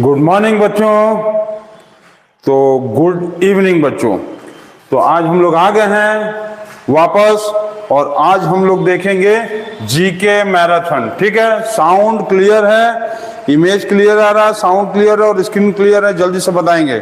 Good morning बच्चों। तो good evening बच्चों। तो आज हम लोग आ गए हैं वापस और आज हम लोग देखेंगे जीके मैराथन। ठीक है, साउंड क्लियर है, इमेज क्लियर आ रहा है, साउंड क्लियर है और स्क्रीन क्लियर है, जल्दी से बताएंगे।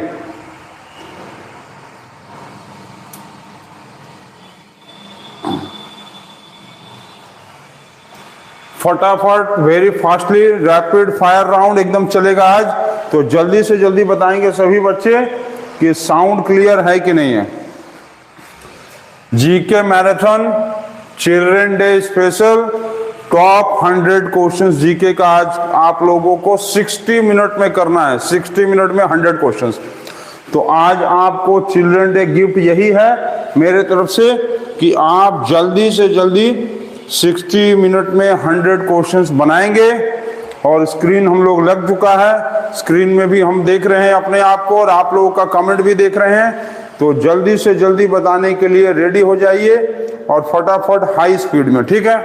फटाफट, very fastly, rapid fire round एकदम चलेगा आज। तो जल्दी से जल्दी बताएंगे सभी बच्चे कि साउंड क्लियर है कि नहीं है। GK marathon children day special top 100 questions GK का आज आप लोगों को 60 मिनट में करना है। 60 मिनट में 100 क्वेश्चंस। तो आज आपको चिल्ड्रन डे गिफ्ट यही है मेरे तरफ से कि आप जल्दी से जल्दी 60 मिनट में 100 क्वेश्चंस बनाएंगे। और स्क्रीन हम लोग लग चुका है, स्क्रीन में भी हम देख रहे हैं अपने आप को और आप लोगों का कमेंट भी देख रहे हैं। तो जल्दी से जल्दी बताने के लिए रेडी हो जाइए और फटाफट हाई स्पीड में। ठीक है,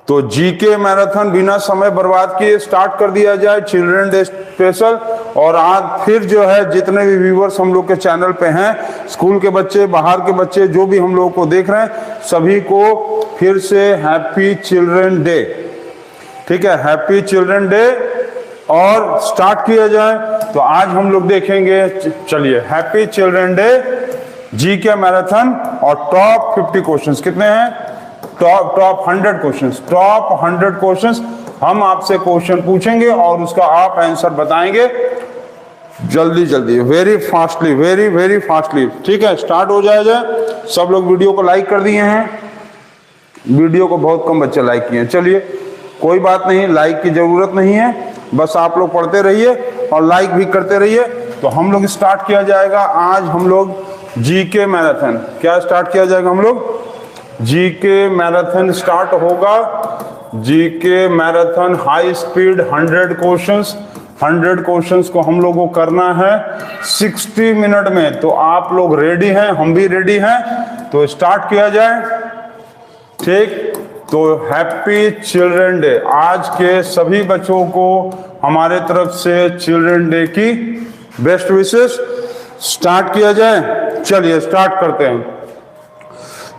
तो जीके मैराथन बिना समय बर्बाद किए स्टार्ट कर दिया जाए, चिल्ड्रन डे स्पेशल। और आज फिर जो है जितने भी व्यूवर्स हम लोग के चैनल पे हैं, स्कूल के बच्चे, बाहर के बच्चे, जो भी हम लोगों को देख रहे हैं, सभी को फिर से हैप्पी चिल्ड्रन डे। ठीक है, हैप्पी चिल्ड्रन डे। और स्टार्ट किया जाए तो आज हम लोग देखेंगे, चलिए, happy children day, GK marathon और टॉप 50 क्वेश्चंस। कितने हैं? Top 100 questions. टॉप 100 क्वेश्चंस हम आपसे क्वेश्चन पूछेंगे और उसका आप आंसर बताएंगे जल्दी जल्दी, very fastly, very very fastly. ठीक है, स्टार्ट हो जाएगा। सब लोग वीडियो को लाइक कर दिए हैं? वीडियो को बहुत कम बच्चे लाइक किए हैं। चलिए, कोई बात नहीं, लाइक की जरूरत नहीं है, बस आप लोग पढ़ते रहिए और लाइक भी करते रहिए। तो हम लोग स्टार्ट किया जाएगा आज हम लोग जीके मैराथन। क्या स्टार्ट किया जाएगा? हम लोग जीके मैराथन स्टार्ट होगा। GK marathon high speed 100 questions. 100 questions को हम लोगों को करना है 60 मिनट में। तो आप लोग रेडी हैं? हम भी रेडी हैं। तो स्टार्ट किया जाए। ठीक, तो हैप्पी चिल्ड्रन डे। आज के सभी बच्चों को हमारे तरफ से चिल्ड्रन डे की बेस्ट विशेस। स्टार्ट किया जाए, चलिए स्टार्ट करते हैं।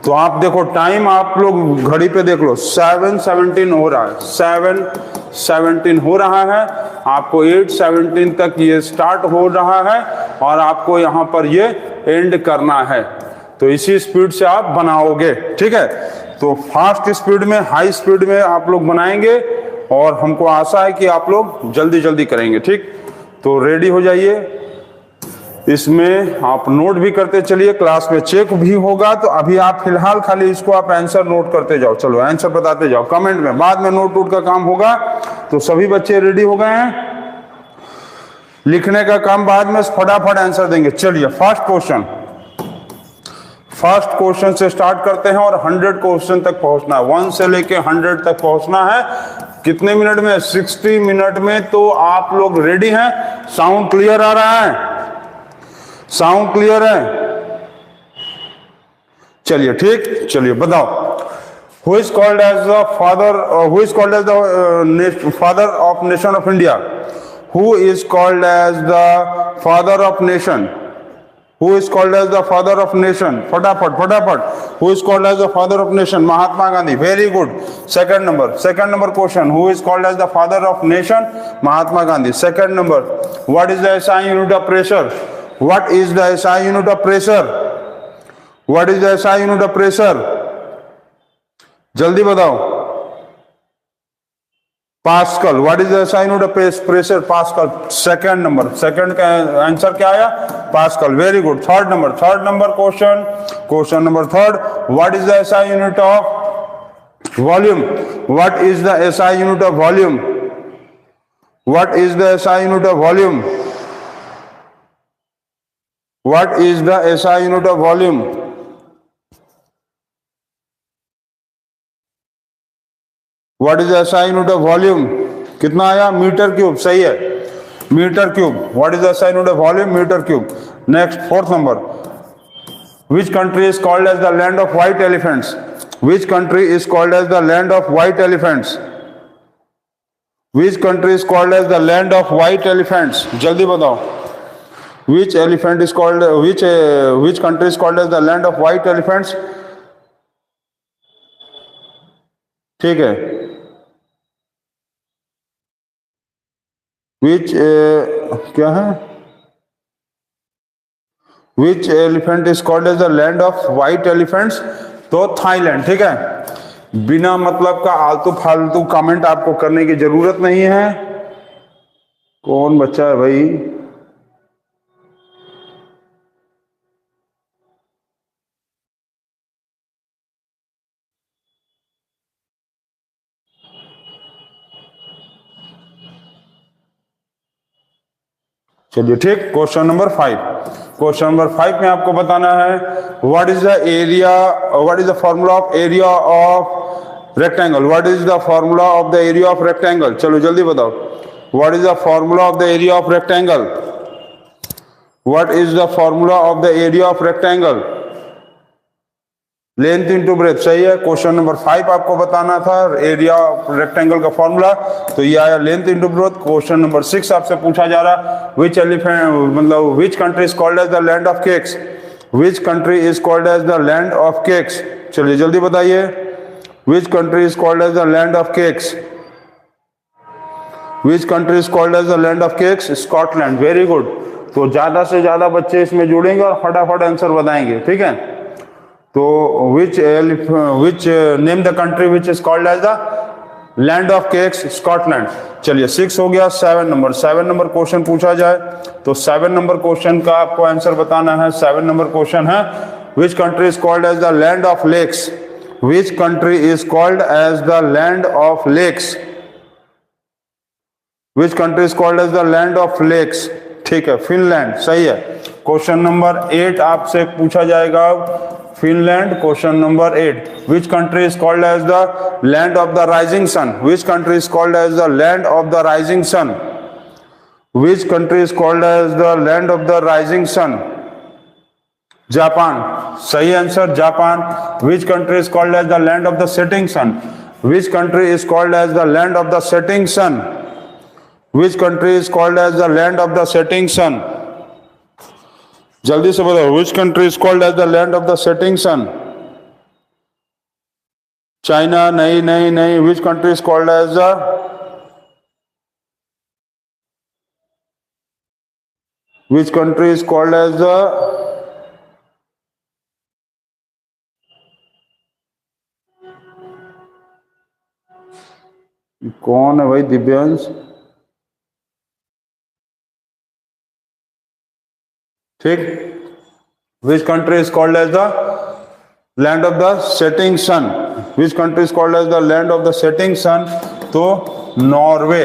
तो आप देखो टाइम, आप लोग घड़ी पे देख लो, 7:17 हो रहा है। 7:17 हो रहा है। आपको 8:17 तक ये स्टार्ट हो रहा है और आपको यहाँ पर ये एंड करना है। तो इसी स्पीड से आप बनाओगे। ठीक है, तो फास्ट स्पीड में, हाई स्पीड में आप लोग बनाएंगे और हमको आशा है कि आप लोग जल्दी जल्दी करेंगे। ठीक, तो रेडी हो जाइए। इसमें आप नोट भी करते चलिए, क्लास में चेक भी होगा। तो अभी आप फिलहाल खाली इसको आप आंसर नोट करते जाओ। चलो आंसर बताते जाओ कमेंट में, बाद में नोट वोट का काम होगा। तो सभी बच्चे रेडी हो गए हैं? लिखने का काम बाद में, फटाफट आंसर देंगे। चलिए, फर्स्ट क्वेश्चन। फर्स्ट क्वेश्चन से स्टार्ट करते हैं और 100 क्वेश्चन तक पहुंचना है। 1 से लेके 100 तक पहुंचना है। कितने मिनट में? 60 मिनट में। तो आप लोग रेडी हैं? साउंड क्लियर आ रहा है? साउंड क्लियर है? चलिए, ठीक, चलिए बताओ। Who is called as the father, who is called as the father of nation of India? Who is called as the father of nation? Who is called as the father of nation? फटाफट फटाफट। Who is called as the father of nation? Mahatma Gandhi. Very good. Second number question. Who is called as the father of nation? Mahatma Gandhi. Second number. What is the SI unit of pressure? What is the SI unit of pressure? What is the SI unit of pressure? जल्दी बताओ। Pascal. What is the SI unit of pressure? Pascal. Second number, second का answer क्या आया? Pascal. Very good. Third number question, question number third. What is the SI unit of volume? What is the SI unit of volume? What is the SI unit of volume? What is the SI unit of volume? What is the SI unit of volume? कितना आया? Metre cube. सही है, metre cube. What is the SI unit of volume? Metre cube. Next, fourth number. Which country is called as the land of white elephants? Which country is called as the land of white elephants? Which country is called as the land of white elephants, जल्दी बताओ। Which elephant is called, which country is called as the land of white elephants? ठीक है, which क्या है, which elephant is called as the land of white elephants? तो Thailand. ठीक है, बिना मतलब का आलतू फालतू कमेंट आपको करने की जरूरत नहीं है। कौन बच्चा है भाई? चलिए ठीक, क्वेश्चन नंबर 5। क्वेश्चन नंबर 5 में आपको बताना है what is the area, what is the formula of area of rectangle, what is the formula of the area of rectangle? चलो जल्दी बताओ, what is the formula of the area of rectangle? What is the formula of the area of rectangle? Length into breath, सही है। Question number 5 आपको बताना था area rectangle का formula, तो ये आया length into breadth. Question number 6 आपसे पूछा जा रहा विच एलिफेंट, मतलब which country is called as the land of cakes? Which country is called as the land of cakes? चलिए जल्दी बताइए, which country is called as the land of cakes? Which country is called as the land of cakes? Scotland. Very good. तो ज्यादा से ज्यादा बच्चे इसमें जुड़ेंगे और फटाफट आंसर बताएंगे, ठीक है। तो which name the country which is called as the land of cakes? Scotland। चलिए 6 हो गया। 7 नंबर क्वेश्चन पूछा जाए तो 7 नंबर क्वेश्चन का आपको आंसर बताना है। 7 नंबर क्वेश्चन है which country is called as the land of lakes? Which country is called as the land of lakes? Which country is called as the land of lakes? ठीक है, Finland, सही है। Question number 8 आपसे पूछा जाएगा Finland. Question number 8, which country is called as the land of the rising sun? Which country is called as the land of the rising sun? Which country is called as the land of the rising sun? Japan, सही answer, Japan. Which country is called as the land of the setting sun? Which country is called as the land of the setting sun? Which country is called as the land of the setting sun? जल्दी से बताओ, which country is called as the land of the setting sun? China? नहीं। which country is called as the, which country is called as the, कौन है भाई? दिव्यांश, ठीक। Which country is called as the land of the setting sun? Which country is called as the land of the setting sun? तो Norway.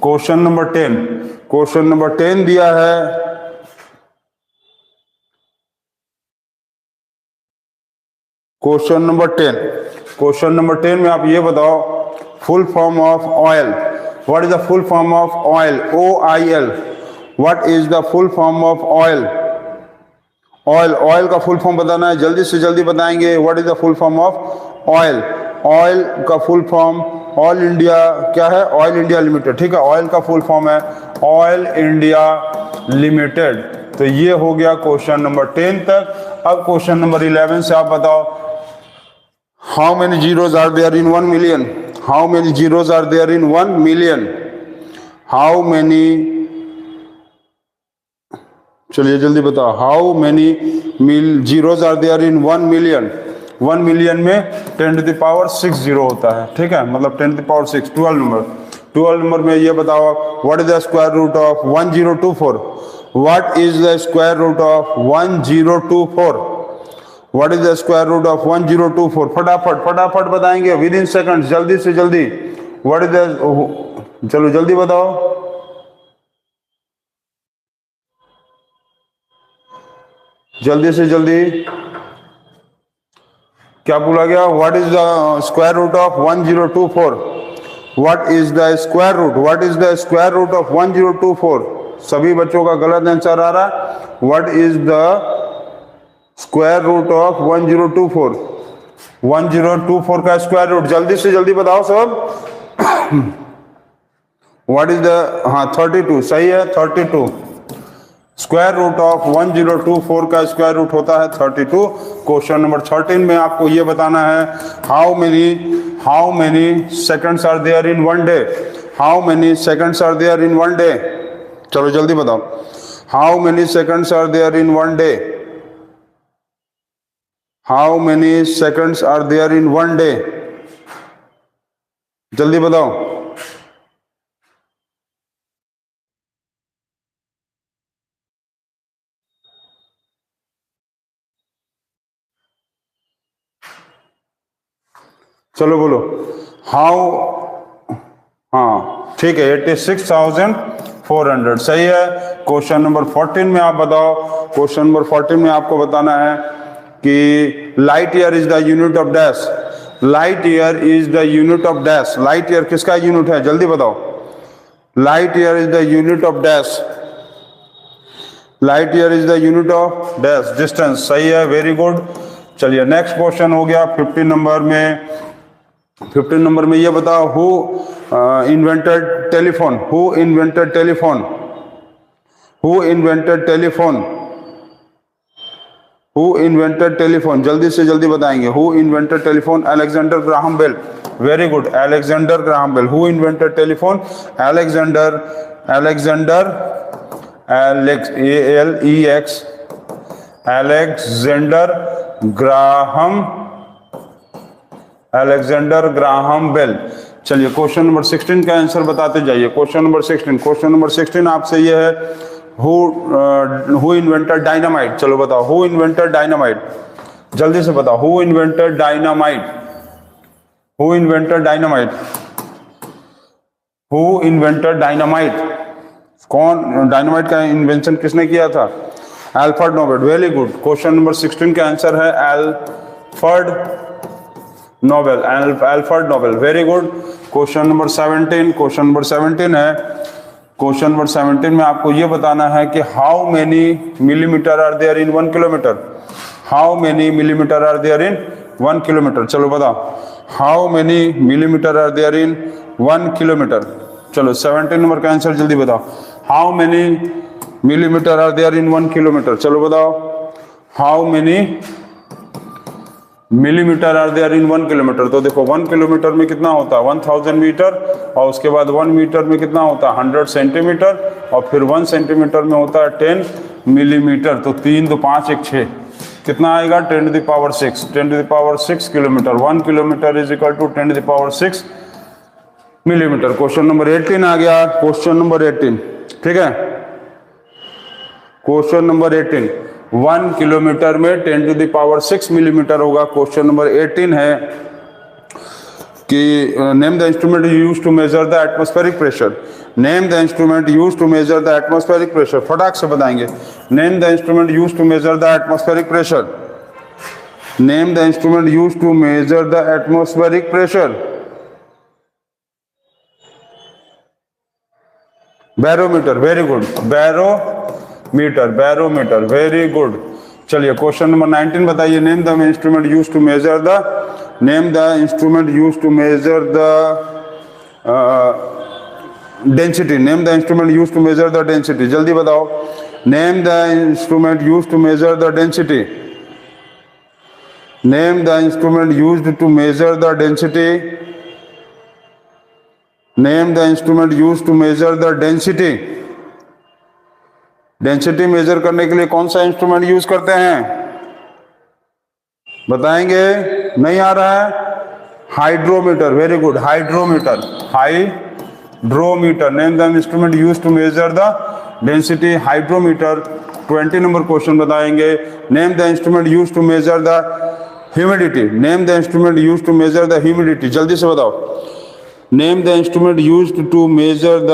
Question number 10 दिया है question number 10 में आप ये बताओ full form of oil. What is the full form of oil? OIL। What is the full form of oil? Oil का full form बताना है, जल्दी से जल्दी बताएंगे। What is the full form of oil? Oil का फुल फॉर्म ऑल इंडिया क्या है? ऑयल इंडिया लिमिटेड, ठीक है। ऑयल का फुल फॉर्म है ऑयल इंडिया लिमिटेड। तो ये हो गया क्वेश्चन नंबर 10 तक। अब क्वेश्चन नंबर 11 से आप बताओ how many zeros are there in 1 million? How many zeros are there in 1 million? How many, चलिए जल्दी बताओ, how many zeros are there in 1 million? 1 million में 10⁻6 जीरो होता है, ठीक है, मतलब 10⁻6। 12 नंबर में ये बताओ what is the square root of 1024? What is the square root of 1024? What is the square root of 1024? फटाफट बताएंगे विद इन सेकंड, जल्दी से जल्दी। व्हाट इज द, चलो जल्दी बताओ, जल्दी से जल्दी। क्या बोला गया? What is the square root of 1024? What is the square root? What is the square root of 1024? सभी बच्चों का गलत आंसर आ रहा है। What is the square root of 1024? 1024 का स्क्वायर रूट, जल्दी से जल्दी बताओ सब। व्हाट इज द, हाँ 32 सही है 32। स्क्वायर रूट ऑफ 1024 का स्क्वायर रूट होता है 32। क्वेश्चन नंबर 13 में आपको ये बताना है how many seconds are there in one day. How many seconds are there in one day, चलो जल्दी बताओ। How many seconds are there in one day. How many seconds are there in one day, जल्दी बताओ। चलो बोलो how, हाँ ठीक है 86,400 सही है। क्वेश्चन नंबर 14 में आप बताओ। क्वेश्चन नंबर 14 में आपको बताना है कि light year is the unit of dash. Light year is the unit of dash. Light year किसका यूनिट है, जल्दी बताओ। Light year is the unit of dash. Light year is the unit of dash, distance सही है, very good. चलिए next question हो गया 15 number में। 15 नंबर में ये बताओ who invented telephone. Who invented telephone. Who invented telephone. Who invented telephone, जल्दी से जल्दी बताएंगे। Who invented telephone, Alexander Graham Bell, very good, Alexander Graham Bell. Who invented telephone, Alexander ALEX Alexander Graham Bell. चलिए question number 16 का answer बताते जाइए। Question number 16 आपसे ये है हु इन्वेंटेड डायनामाइट। चलो बताओ हु इन्वेंटेड डायनामाइट, जल्दी से बताओ। Who invented dynamite. Who invented dynamite. Who invented dynamite, कौन, डायनामाइट का इन्वेंशन किसने किया था? Alfred Nobel, very good. Question number 16 का आंसर है Alfred Nobel, very good. Question number 17, question number 17 है। क्वेश्चन नंबर 17 में आपको ये बताना है कि how many millimetre are there in 1 kilometre. How many millimetre are there in 1 kilometre, चलो बताओ। How many millimetre are there in 1 kilometre, चलो 17 नंबर का आंसर जल्दी बताओ। How many millimetre are there in 1 kilometre, चलो बताओ। How many millimetre are there in 1 kilometre, तो देखो 1 किलोमीटर में कितना होता है 1000 मीटर, और उसके बाद 1 मीटर में कितना होता है 100 सेंटीमीटर, और फिर 1 सेंटीमीटर में होता है 10 मिलीमीटर। तो 3 2 5 1 6, कितना आएगा 10 to the power 6, 10 to the power 6 kilometre. 1 kilometre is equal to 10 to the power 6 millimetre. Question number 18 आ गया। क्वेश्चन नंबर 18, ठीक है। क्वेश्चन नंबर 18, 1 किलोमीटर में 10 टू द पावर 6 मिलीमीटर होगा। क्वेश्चन नंबर 18 है कि name the instrument used to measure the atmospheric pressure. Name the instrument used to measure the atmospheric pressure, फटाक से बताएंगे। Name the instrument used to measure the atmospheric pressure. Name the instrument used to measure the atmospheric pressure. Barometer, very good, barometer, very good. चलिए question number 19 बताइए। Name the instrument used to measure the, name the instrument used to measure the density. Name the instrument used to measure the density, जल्दी बताओ। Name the instrument used to measure the density. Name the instrument used to measure the density. Name the instrument used to measure the density. Density measure करने के लिए कौन सा instrument use करते हैं, बताएंगे? नहीं आ रहा है? Hydrometer, very good, hydrometer, hydrometer. Name the instrument use to measure the density, hydrometer. 20 number question बताएंगे। Name the instrument use to measure the humidity. Name the instrument use to measure the humidity, जल्दी से बताओ। Name the instrument use to measure the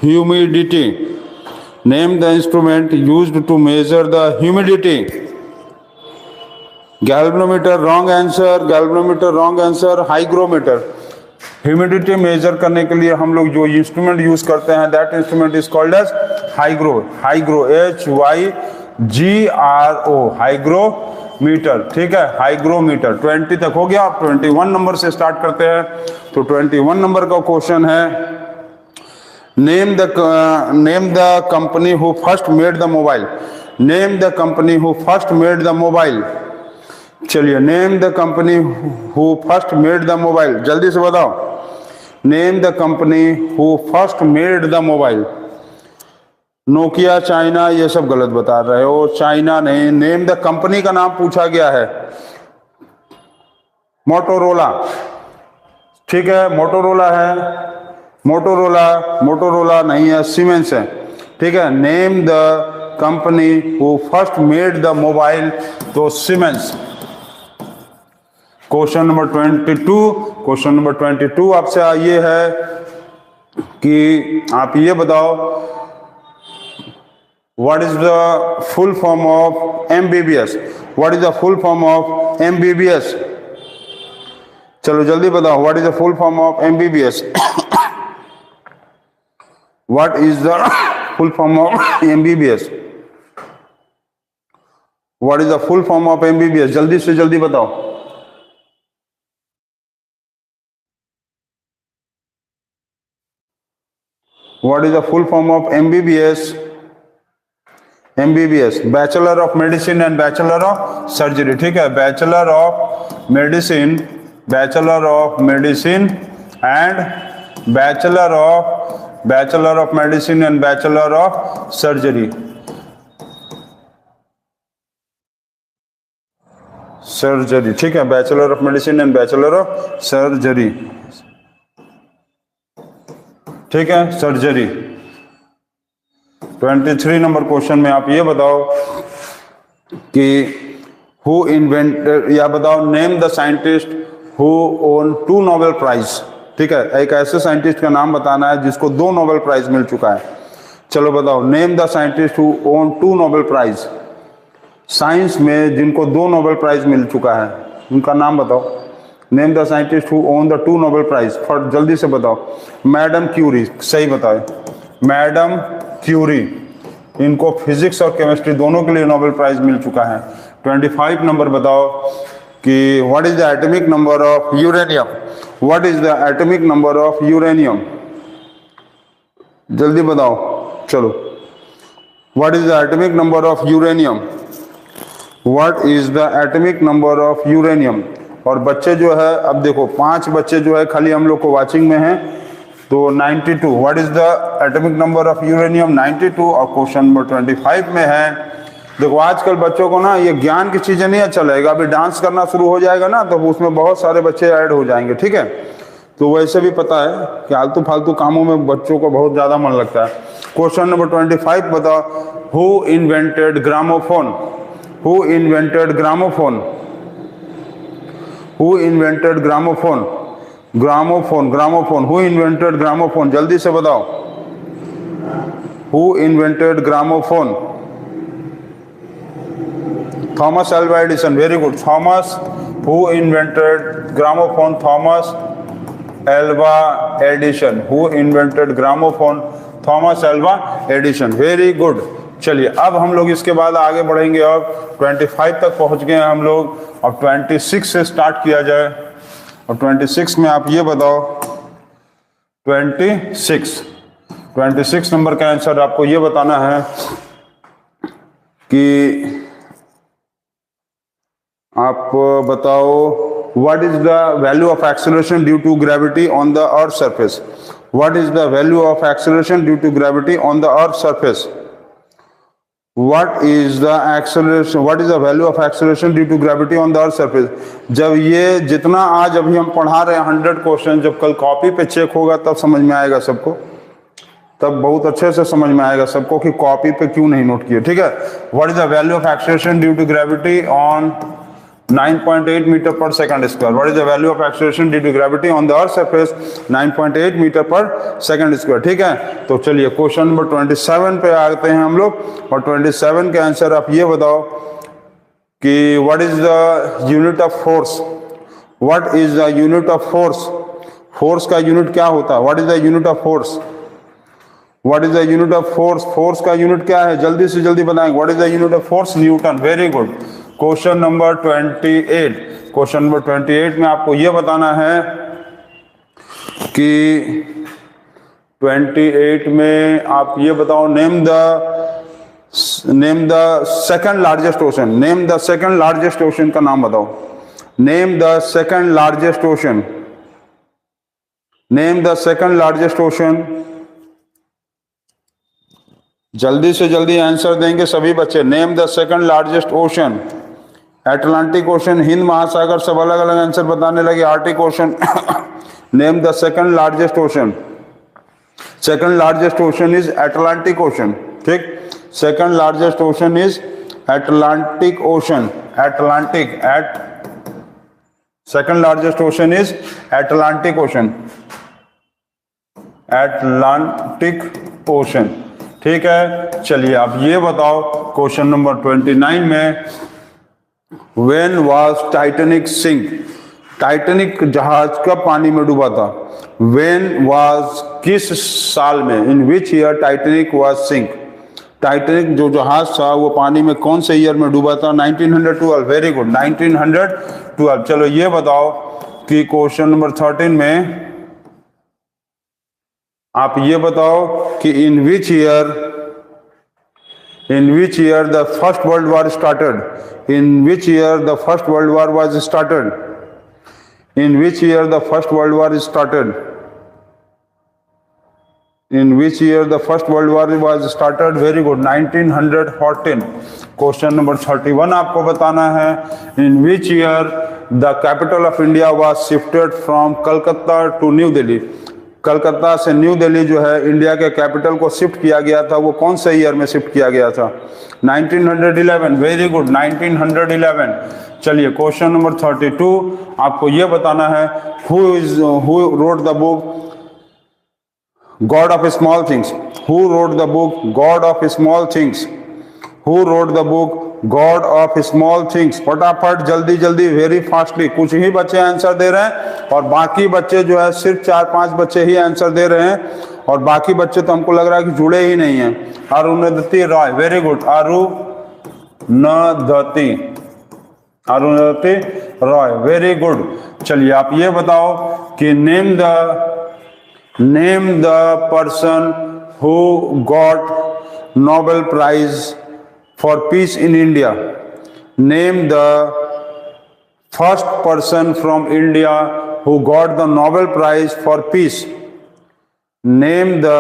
humidity. Name the instrument used to measure the humidity. Galvanometer, wrong answer. Galvanometer, wrong answer. Hygrometer. Humidity measure करने के लिए हम लोग जो instrument use करते हैं, that instrument is called as hygro. Hygro, HYGRO, hygro metre, ठीक है, हाइग्रोमीटर। 20 तक हो गया। आप 21 नंबर से स्टार्ट करते हैं। तो 21 नंबर का क्वेश्चन है, name the company who first made the mobile. Name the company who first made the mobile. चलिए, name the company who first made the mobile, जल्दी से बताओ। Name the company who first made the mobile. Nokia, China, ये सब गलत बता रहे हो। चाइना नहीं, नेम द कंपनी का नाम पूछा गया है। मोटोरोला, ठीक है, मोटोरोला है। मोटोरोला नहीं है, सीमेंस है, ठीक है। Name the company who first made the mobile, तो Siemens. Question number 22। Question number 22 आपसे ये है कि आप ये बताओ, what is the full form of MBBS. What is the full form of MBBS? चलो जल्दी बताओ, what is the full form of MBBS? What is the full form of MBBS? What is the full form of MBBS? जल्दी से जल्दी बताओ। What is the full form of MBBS? MBBS, bachelor of medicine and bachelor of surgery, ठीक है। Bachelor of medicine and bachelor of medicine and bachelor of surgery. ठीक है, bachelor of medicine and bachelor of surgery, ठीक है, surgery. 23 number question में आप ये बताओ कि हु इन्वेंटेड, या बताओ name the scientist who won 2 Nobel prize, ठीक है। एक ऐसे साइंटिस्ट का नाम बताना है जिसको 2 नोबेल प्राइज मिल चुका है। चलो बताओ, name the scientist who won 2 Nobel prize. Science में जिनको 2 नोबेल प्राइज मिल चुका है उनका नाम बताओ। Name the scientist who won the 2 Nobel prize. फट जल्दी से बताओ। मैडम क्यूरी, सही बताओ, मैडम क्यूरी, इनको फिजिक्स और केमिस्ट्री दोनों के लिए नोबेल प्राइज मिल चुका है। 25 नंबर बताओ कि what is the atomic number of uranium. What is the atomic number of uranium? जल्दी बताओ, चलो। What is the atomic number of uranium? What is the atomic number of uranium? और बच्चे जो है, अब देखो 5 बच्चे जो है खाली हम लोग को वाचिंग में हैं, तो 92। What is the atomic number of uranium? 92। और क्वेश्चन नंबर 25 में है, देखो आजकल बच्चों को ना ये ज्ञान की चीजें नहीं अच्छा लगेगा। अभी डांस करना शुरू हो जाएगा ना, तो उसमें बहुत सारे बच्चे ऐड हो जाएंगे, ठीक है। तो वैसे भी पता है कि आलतू फालतू कामों में बच्चों को बहुत ज्यादा मन लगता है। क्वेश्चन नंबर 25 बताओ, who invented gramophone? Who invented gramophone? Who invented gramophone? Gramophone. Who invented gramophone? जल्दी से बताओ। Who invented gramophone? Thomas Alva Edison. Very good. Thomas. Who invented gramophone? Thomas Alva Edison. Who invented gramophone? Thomas Alva Edison. Very good. चलिए, अब हम लोग इसके बाद आगे बढ़ेंगे। अब 25 तक पहुंच गए हैं हम लोग। अब 26 से स्टार्ट किया जाए। और 26 में आप ये बताओ, 26 नंबर का आंसर आपको ये बताना है कि आप बताओ, what is the value of acceleration due to gravity on the earth surface? What is the value of acceleration due to gravity on the earth surface? What is the acceleration? What is the value of acceleration due to gravity on the earth surface? जब ये जितना आज अभी हम पढ़ा रहे हैं 100 question, जब कल कॉपी पे चेक होगा तब समझ में आएगा सबको, तब बहुत अच्छे से समझ में आएगा सबको कि कॉपी पे क्यों नहीं नोट किए, ठीक है। What is the value of acceleration due to gravity on 9.8 metre per second square? What is the value of acceleration due to gravity on the earth surface? 9.8 metre per second square, ठीक है। तो चलिए question number 27 पे आते हैं हम लोग। और 27 के आंसर आप ये बताओ कि what is the unit of force? What is the unit of force? Force का यूनिट क्या होता है? What is the unit of force? What is the unit of force? Force का यूनिट क्या है? जल्दी से जल्दी बताएं। What is the unit of force? Newton. Very good. Question number 28, question number 28 में आपको ये बताना है कि 28 में आप ये बताओ, name the second largest ocean, name the second largest ocean का नाम बताओ, name the second largest ocean, name the second largest ocean. जल्दी से जल्दी आंसर देंगे सभी बच्चे। Name the second largest ocean, Atlantic ocean, Hind महासागर, सब अलग अलग आंसर बताने लगे। Arctic ocean name the second largest ocean, second largest ocean is Atlantic ocean, ठीक। Second largest ocean is Atlantic ocean, Atlantic, second largest ocean is Atlantic ocean, Atlantic ocean, ठीक है। चलिए आप ये बताओ क्वेश्चन नंबर 29 में, when was Titanic sink, Titanic जहाज कब पानी में डूबा था? व्हेन वाज, किस साल में, in which year Titanic was sink, Titanic जो जहाज था वो पानी में कौन से ईयर में डूबा था? 1912, वेरी गुड, 1912। चलो ये बताओ कि क्वेश्चन नंबर 13 में आप ये बताओ कि in which year the first world war started, in which year the first world war was started, in which year the first world war started, in which year the first world war was started, very good, 1914। Question number 31 आपको बताना है, in which year the capital of India was shifted from Calcutta to New Delhi, Calcutta से New Delhi जो है India के capital को shift किया गया था, वो कौन से ईयर में शिफ्ट किया गया था? 1911, वेरी गुड, 1911। चलिए क्वेश्चन नंबर 32 आपको ये बताना है, who wrote the book God of small things, who wrote the book God of small things, who wrote the book God of small things. फटाफट जल्दी जल्दी, वेरी फास्टली, कुछ ही बच्चे आंसर दे रहे हैं और बाकी बच्चे जो है सिर्फ 4-5 बच्चे ही आंसर दे रहे हैं और बाकी बच्चे तो हमको लग रहा है कि जुड़े ही नहीं हैं। Arundhati Roy, very good, Arundhati, Arundhati Roy, very good. चलिए आप ये बताओ कि name the person who got Nobel prize for peace in India, name the first person from India who got the Nobel Prize for peace, name the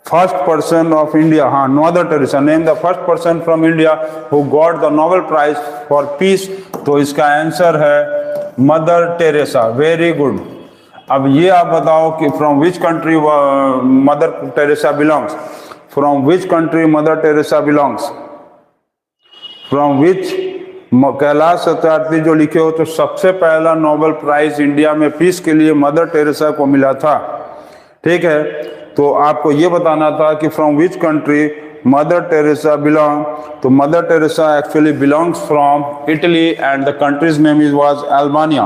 first person of India, हाँ, Mother Teresa, name the first person from India who got the Nobel Prize for peace। तो इसका answer है mother Teresa, very good. अब ये आप बताओ कि from which country Mother Teresa belongs, from which country Mother Teresa belongs, from which, Kailash Satyarthi जो लिखे हो तो सबसे पहला नोबेल प्राइज इंडिया में पीस के लिए मदर टेरेसा को मिला था, ठीक है। तो आपको ये बताना था कि from which country Mother Teresa belong, तो Mother Teresa actually belongs from Italy and the country's name is was Albania,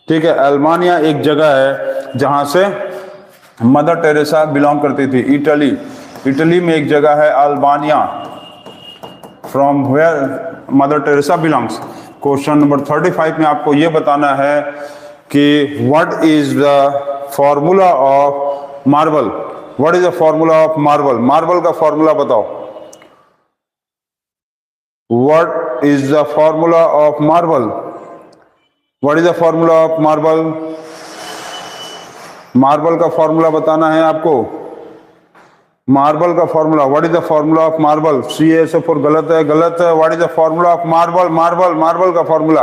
ठीक है। अल्बानिया एक जगह है जहां से मदर टेरेसा बिलोंग करती थी, इटली, इटली में एक जगह है Albania, from where Mother Teresa belongs. Question number 35 में आपको ये बताना है कि what is the formula of marble, what is the formula of marble, marble का फॉर्मूला बताओ, what is the formula of marble, what is the formula of marble, marble का formula बताना है आपको, मार्बल का formula, what is the formula of marble, CaSO4 गलत है, गलत है, what is the formula of marble, marble, marble का formula,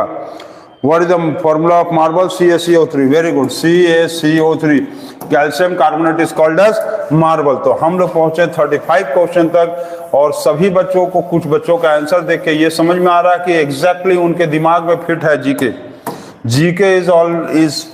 what is the formula of marble, CaCO3, very good, CaCO3, calcium carbonate is called as marble. तो हम लोग पहुंचे 35 question तक और सभी बच्चों को, कुछ बच्चों का आंसर देख के ये समझ में आ रहा है कि एग्जैक्टली उनके दिमाग में फिट है GK is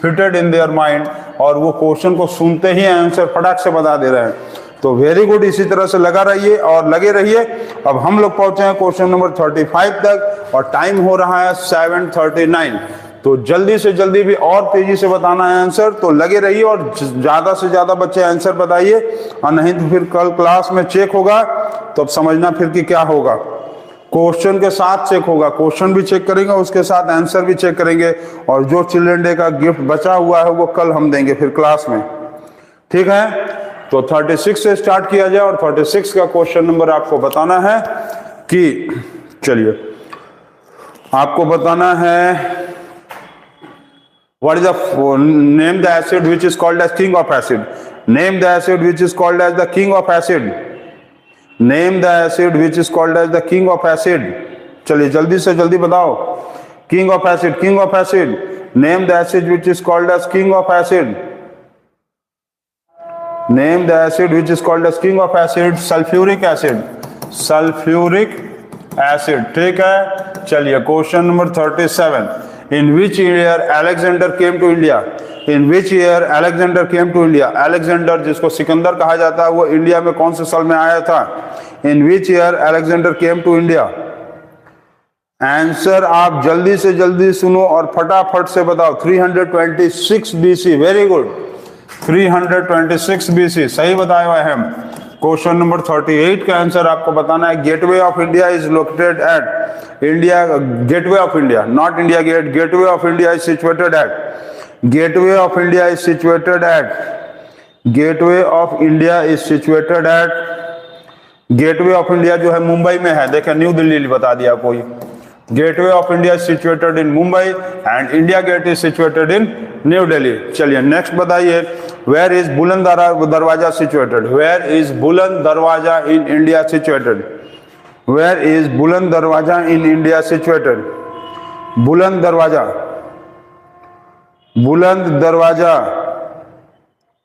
fitted in their mind और वो क्वेश्चन को सुनते ही आंसर फटाक से बता दे रहे हैं। तो वेरी गुड, इसी तरह से लगा रहिए और लगे रहिए। अब हम लोग पहुंचे हैं क्वेश्चन नंबर 35 तक और टाइम हो रहा है 7:39। तो जल्दी से जल्दी भी और तेजी से बताना है आंसर, तो लगे रहिए और ज्यादा से ज्यादा बच्चे आंसर बताइए और नहीं तो फिर कल क्लास में चेक होगा तो अब समझना फिर कि क्या होगा। क्वेश्चन के साथ चेक होगा, क्वेश्चन भी चेक करेंगे, उसके साथ आंसर भी चेक करेंगे, और जो चिल्ड्रन डे का गिफ्ट बचा हुआ है वो कल हम देंगे फिर क्लास में, ठीक है। तो 36 से स्टार्ट किया जाए, और 36 का क्वेश्चन नंबर आपको बताना है कि, चलिए आपको बताना है, what is the name the acid which is called as king of acid, name the acid which is called as the king of acid, name the acid which is called as the king of acid, चलिए जल्दी से जल्दी बताओ, king of acid, king of acid, name the acid which is called as king of acid, name the acid which is called as king of acid, sulfuric acid, sulfuric acid, ठीक है। चलिए question number 37, in which year Alexander came to India, in which year Alexander came to India, Alexander जिसको सिकंदर कहा जाता है वो India में कौन से साल में आया था, in which year Alexander came to India, answer आप जल्दी से जल्दी सुनो और फटाफट से बताओ, 326 BC, वेरी गुड, 326 BC सही बताया हुआ है। क्वेश्चन नंबर 38 का आंसर आपको बताना है, gateway of India is located at, India gateway of India, not India gate, gateway of India is situated at, gateway of India is situated at, gateway of India is situated at, gateway of India जो है मुंबई में है, देखिए new Delhi बता दिया कोई, gateway of India situated in Mumbai and India gate is situated in New Delhi. चलिए next बताइए, वेयर इज बुलंद दरवाजा situated, where is Buland Darwaza in India situated, where is Buland Darwaza in India situated, बुलंद दरवाजा, बुलंद दरवाजा,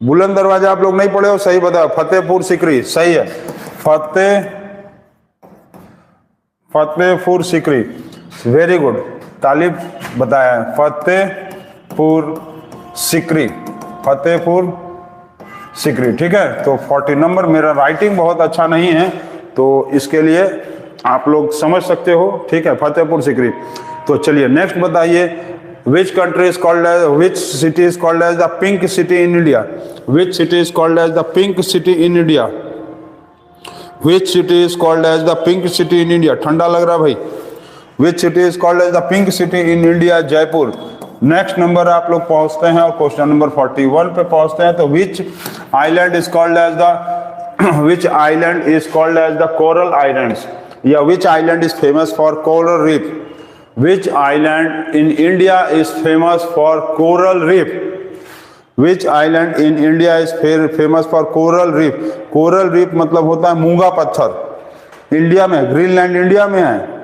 बुलंद दरवाजा आप लोग नहीं पढ़े हो, सही बताओ, फतेहपुर सीकरी, सही है, फतेहपुर सीकरी, वेरी गुड, तालिब बताया, फतेहपुर सीकरी, फतेहपुर सीकरी, ठीक है। तो 40 नंबर, मेरा राइटिंग बहुत अच्छा नहीं है तो इसके लिए आप लोग समझ सकते हो, ठीक है, फतेहपुर सीकरी। तो चलिए नेक्स्ट बताइए, which country is called as, which city is called as the pink city in India, which city is called as the pink city in India, which city is called as the pink city in India, ठंडा लग रहा भाई, which city is called as the pink city in India, Jaipur. Next number आप लोग पहुंचते हैं और question number 41 पे पहुंचते हैं, तो which island is called as the, which island is called as the coral islands, या which island is famous for coral reef, which island in India is famous for coral reef, which island in India is famous for coral reef, coral reef मतलब होता है मूंगा पत्थर, India में, Greenland India में है।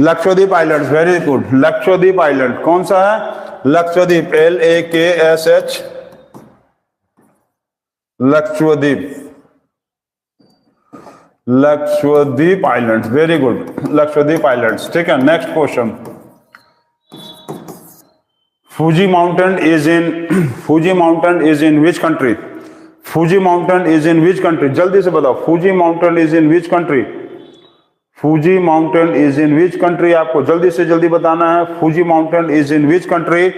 Lakshadweep island, very good, Lakshadweep island कौन सा है, Lakshadweep, LAKSH, Lakshadweep, Lakshadweep island, very good, Lakshadweep islands, ठीक है। Next question, Fuji mountain is in, Fuji mountain is in which country, Fuji mountain is in which country, जल्दी से बताओ, Fuji mountain is in which country, Fuji mountain is in which country, आपको जल्दी से जल्दी बताना है, Fuji mountain is in which country,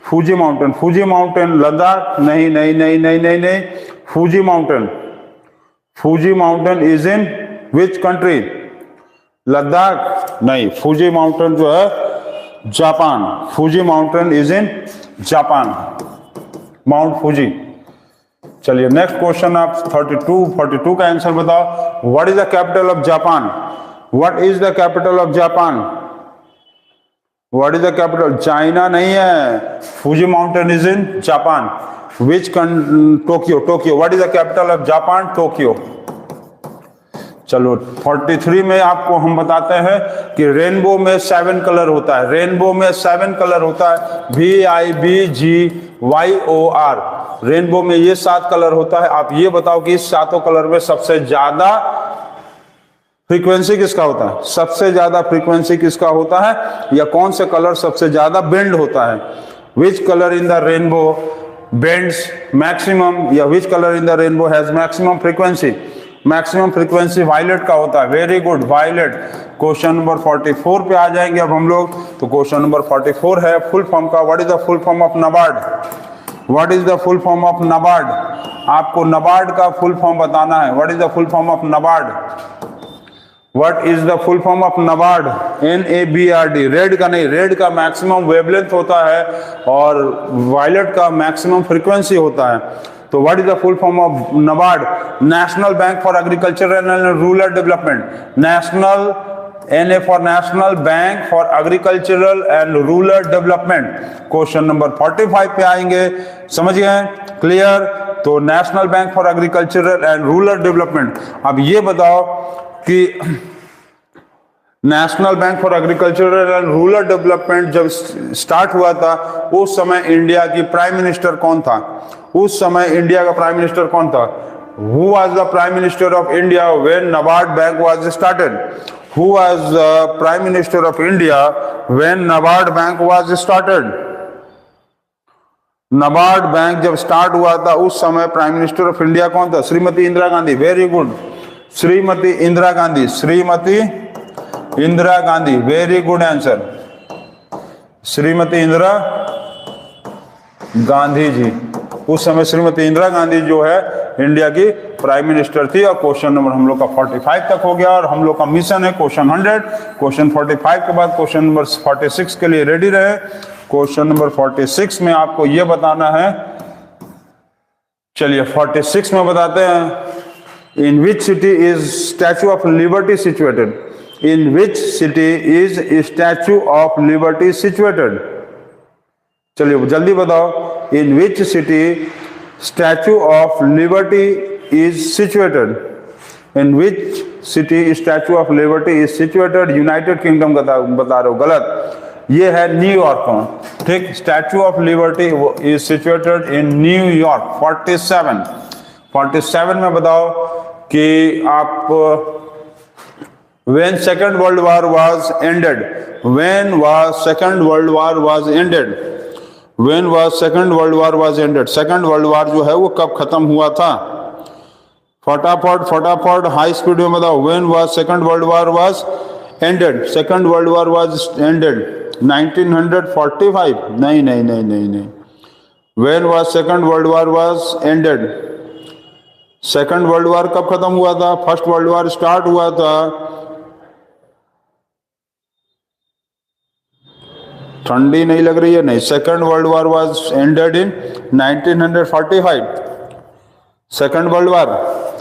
Fuji mountain, Fuji mountain Ladakh, नहीं नहीं नहीं नहीं नहीं नहीं, Fuji mountain, Fuji mountain is in which country, Ladakh नहीं, फूजी माउंटेन जो है Japan, Fuji mountain is in Japan, mount Fuji. चलिए नेक्स्ट क्वेश्चन आप 42 का आंसर बताओ, what is the capital of Japan, what is the capital of Japan, what is the capital, China नहीं है, Fuji mountain is in Japan, which Tokyo, Tokyo, what is the capital of Japan, Tokyo. चलो 43 में आपको हम बताते हैं कि rainbow में 7 कलर होता है, रेनबो में 7 कलर होता है, VIBGYOR, रेनबो में ये 7 कलर होता है। आप ये बताओ कि इस 7 कलर में सबसे ज्यादा फ्रीक्वेंसी किसका होता है, सबसे ज्यादा फ्रीक्वेंसी किसका होता है, या कौन से कलर सबसे ज्यादा बेंड होता है, which colour in the rainbow bends maximum, या which colour in the rainbow has maximum frequency, maximum frequency violet का होता है, very good, violet. Question number 44 पे आ जाएंगे अब हम लोग, तो क्वेश्चन नंबर 44 है फुल फॉर्म का, what is the full form of NABARD, what is the full form of NABARD, आपको नबार्ड का फुल फॉर्म बताना है, what is the full form of NABARD, what is the full form of NABARD? NABRD। Red का नहीं, red का maximum wavelength होता है और वायलेट का मैक्सिमम फ्रीक्वेंसी होता है। तो what is the full form of NABARD? National bank for agricultural and rural development. National, NA for national bank for agricultural and rural development. Question number 45 पे आएंगे, समझ गए? क्लियर? तो national bank for agricultural and rural development. अब ये बताओ कि national bank for agricultural and rural development जब स्टार्ट हुआ था, उस समय इंडिया की प्राइम मिनिस्टर कौन था? उस समय इंडिया का प्राइम मिनिस्टर कौन था? Who was the prime minister of India when NABARD bank was started? Who was the prime minister of India when NABARD bank was started? NABARD bank जब start हुआ था उस समय प्राइम मिनिस्टर ऑफ इंडिया कौन था? Shrimati Indira Gandhi. Very good, Shrimati Indira Gandhi. Shrimati Indira Gandhi, very good answer, Shrimati Indira Gandhi ji. उस समय श्रीमती इंदिरा गांधी जो है इंडिया की प्राइम मिनिस्टर थी। और क्वेश्चन नंबर हम लोग का 45 तक हो गया और हम लोग का मिशन है क्वेश्चन 100। क्वेश्चन 45 के बाद क्वेश्चन नंबर 46 के लिए रेडी रहे। क्वेश्चन नंबर 46 में आपको यह बताना है, चलिए 46 में बताते हैं, in which city is Statue of Liberty situated? In which city is Statue of Liberty situated? चलिए जल्दी बताओ, in which city Statue of Liberty is situated? In which city Statue of Liberty is situated? United Kingdom बता रहे हो, गलत, ये है New York में। ठीक, Statue of Liberty is situated in New York. 47 में बताओ कि आप when second world war was ended, when was second world war was ended? When was second world war was ended? second world war जो है वो कब खत्म हुआ था? फटाफट हाई स्पीड में बताओ, when was second world war was ended? second world war was ended 1945? नहीं। when was second world war was ended? second world war कब खत्म हुआ था? फर्स्ट वर्ल्ड वार स्टार्ट हुआ था, ठंडी नहीं लग रही है? नहीं, second world war was ended in 1945। Second world war,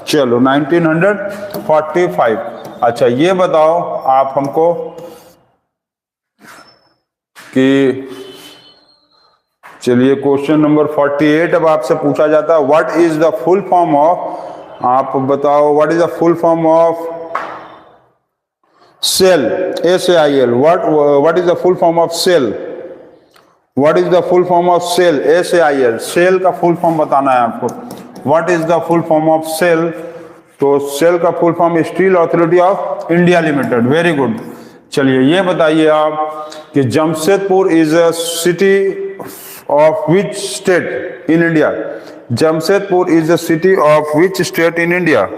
चलो 1945। अच्छा ये बताओ आप हमको कि, चलिए क्वेश्चन नंबर 48 अब आपसे पूछा जाता है, what is the full form of, आप बताओ what is the full form of sail? SAIL। what is the full form of cell? what is the full form of cell? SAIL। Sail का full form बताना है आपको। what is the full form of cell? तो cell का full form steel authority of India limited. Very good. चलिए ये बताइए आप कि Jamshedpur is a city of which state in India? Jamshedpur is a city of which state in India?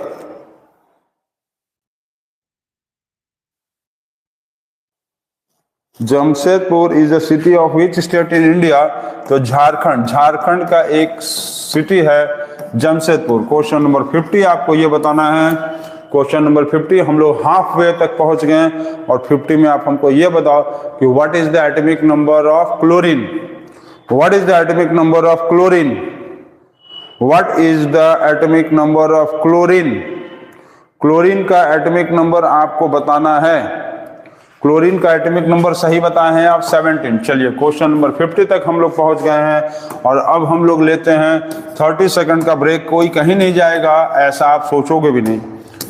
Jamshedpur is the city of which state in India? तो झारखंड का एक city है Jamshedpur. Question number 50 आपको ये बताना है। क्वेश्चन नंबर 50 हम लोग हाफ वे तक पहुंच गए और 50 में आप हमको ये बताओ कि what is the atomic number of chlorine? What is the atomic number of chlorine? What is the atomic number of chlorine? Chlorine का एटॉमिक नंबर आपको बताना है। क्लोरीन का एटॉमिक नंबर सही बताए हैं आप 17। चलिए क्वेश्चन नंबर 50 तक हम लोग पहुंच गए हैं और अब हम लोग लेते हैं 30 सेकंड का ब्रेक। कोई कहीं नहीं जाएगा ऐसा आप सोचोगे भी नहीं,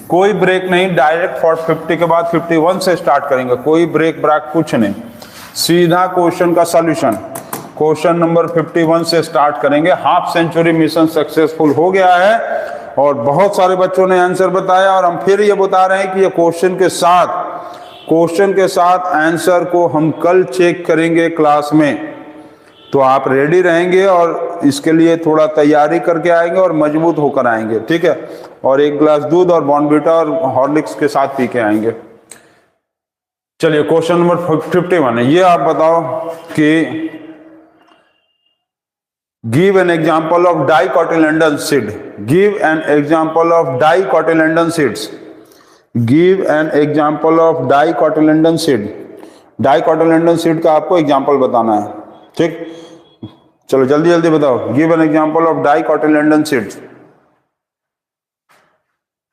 कोई ब्रेक नहीं, डायरेक्ट 50 के बाद 51 से स्टार्ट करेंगे, कोई ब्रेक ब्राक कुछ नहीं, सीधा क्वेश्चन का सॉल्यूशन। क्वेश्चन नंबर 51 से स्टार्ट करेंगे। हाफ सेंचुरी मिशन सक्सेसफुल हो गया है और बहुत सारे बच्चों ने आंसर बताया और हम फिर ये बता रहे हैं कि ये क्वेश्चन के साथ आंसर को हम कल चेक करेंगे क्लास में। तो आप रेडी रहेंगे और इसके लिए थोड़ा तैयारी करके आएंगे और मजबूत होकर आएंगे, ठीक है? और एक गिलास दूध और बॉर्नविटा और हॉर्लिक्स के साथ पी के आएंगे। चलिए क्वेश्चन नंबर 51 है, ये आप बताओ कि give an example of dicotyledon seed. Give an example of dicotyledon seeds. Give an example of dicotyledon seed. Dicotyledon seed का आपको एग्जाम्पल बताना है, ठीक। चलो जल्दी जल्दी बताओ, give an example of dicotyledon seed.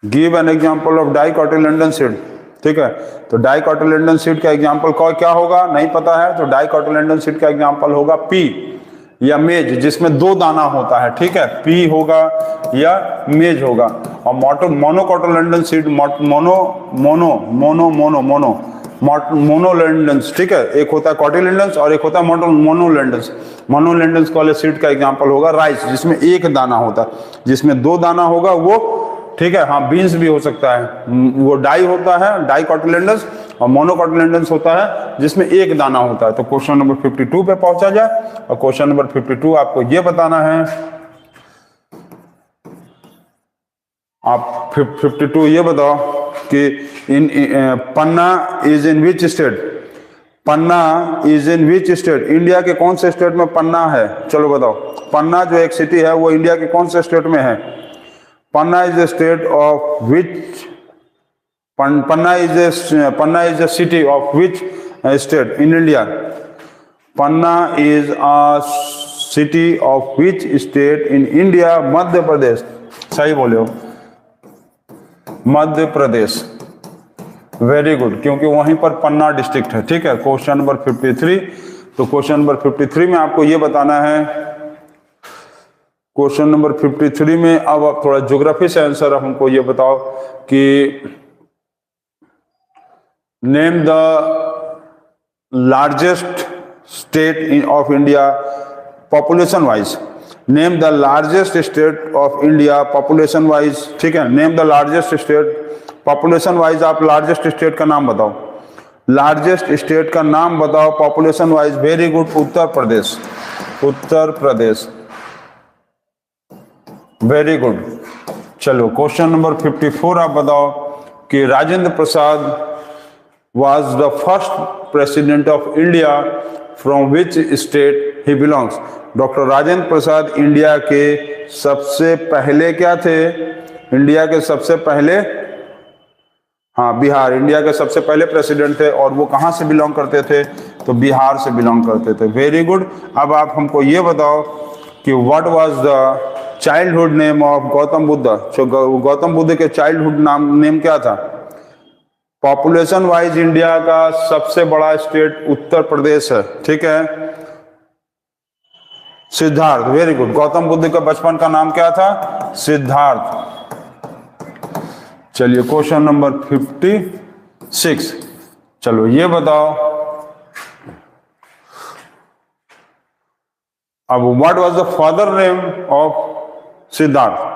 Give an example of dicotyledon seed, ठीक है। तो डाइकोटिलेडोन सीड का एग्जाम्पल क्या होगा, नहीं पता है तो डाइकोटिलेडोन सीड का एग्जाम्पल होगा पी या मेज, जिसमें 2 दाना होता है, ठीक है। पी होगा या मेज होगा। और मोनोकोटिलेडोन सीड मोनोलेंडन्स, ठीक है। एक होता है कोटिलेडन्स और एक होता है मोनोलेंडन्स। मोनोलेंडन्स वाले सीड का एग्जाम्पल होगा राइस, जिसमें 1 दाना होता है। जिसमें 2 दाना होगा वो, ठीक है, हाँ, बीन्स भी हो सकता है, वो डाई होता है, डाइकोटिलेडोनस। और मोनोकोटिलेडोनस होता है जिसमें 1 दाना होता है। तो क्वेश्चन नंबर 52 पे पहुंचा जाए। और क्वेश्चन नंबर 52 आपको ये बताना है, आप 52 ये बताओ कि Panna is in which state. Panna is in which state, India के कौन से स्टेट में पन्ना है, चलो बताओ। पन्ना जो एक सिटी है वो इंडिया के कौन से स्टेट में है। Panna is the state of which, Panna is the city of which state in India. Panna is a city of which state in India, Madhya Pradesh. सही बोले हो, मध्य प्रदेश, वेरी गुड, क्योंकि वहीं पर पन्ना डिस्ट्रिक्ट है, ठीक है। क्वेश्चन नंबर 53, तो क्वेश्चन नंबर 53 में आपको ये बताना है, क्वेश्चन नंबर 53 में अब आप थोड़ा ज्योग्राफी से आंसर हमको ये बताओ कि name the largest state of India population wise. Name the largest state of India population wise, ठीक है। Name the largest state population wise, आप लार्जेस्ट स्टेट का नाम बताओ। लार्जेस्ट स्टेट का नाम बताओ population wise, very good, Uttar Pradesh. Uttar Pradesh, very good. चलो क्वेश्चन नंबर 54 आप बताओ कि Rajendra Prasad was the first president of India, from which state he belongs। Doctor Rajendra Prasad India के सबसे पहले क्या थे, इंडिया के सबसे पहले, हाँ, बिहार, इंडिया के सबसे पहले प्रेसिडेंट थे। और वो कहाँ से बिलोंग करते थे, तो बिहार से बिलोंग करते थे, वेरी गुड। अब आप हमको ये बताओ कि what was the childhood name of Gautam Buddha. जो गौतम बुद्ध के चाइल्डहुड नेम क्या था। पॉपुलेशन वाइज इंडिया का सबसे बड़ा स्टेट उत्तर प्रदेश है, ठीक है। Siddhartha, very good. गौतम बुद्ध का बचपन का नाम क्या था, सिद्धार्थ। चलिए क्वेश्चन नंबर 56, चलो ये बताओ अब, what was the father name of Siddharth.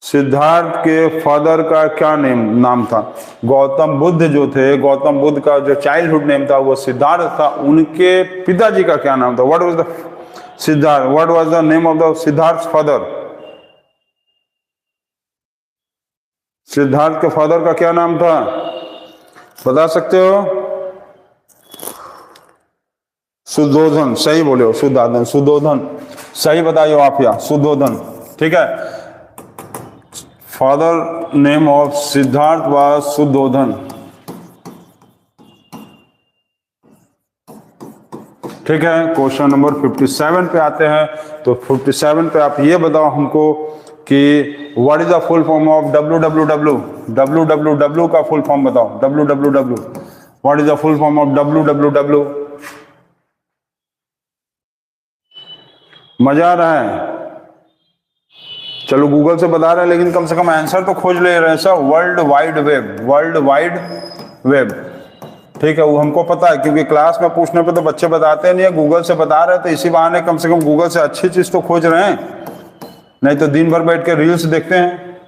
Siddharth के फादर का क्या नाम था। गौतम बुद्ध जो थे, गौतम बुद्ध का जो चाइल्डहुड नेम था वो सिद्धार्थ था। उनके पिताजी का क्या नाम था, what was the Siddharth, what was the name of the Siddharth father. Siddharth के फादर का क्या नाम था, बता सकते हो। सुद्धोधन, सही बोले हो, सुद्धोधन, सुद्धोधन, सही बताइए आप, या सुद्धोधन, ठीक है। Father name of Siddhartha was Suddhodana, ठीक है। क्वेश्चन नंबर 57 पे आते हैं। तो 57 पे आप ये बताओ हमको कि what is the full form of www। www का फुल फॉर्म बताओ, www, what is the full form of www। मजा आ रहा है, चलो गूगल से बता रहे हैं लेकिन कम से कम आंसर तो खोज ले रहे हैं sir. World wide web, world wide web, ठीक है, वो हमको पता है क्योंकि क्लास में पूछने पे तो बच्चे बताते नहीं है, गूगल से बता रहे, तो इसी बहाने कम से कम गूगल से अच्छी चीज तो खोज रहे हैं, नहीं तो दिन भर बैठ के रील्स देखते हैं,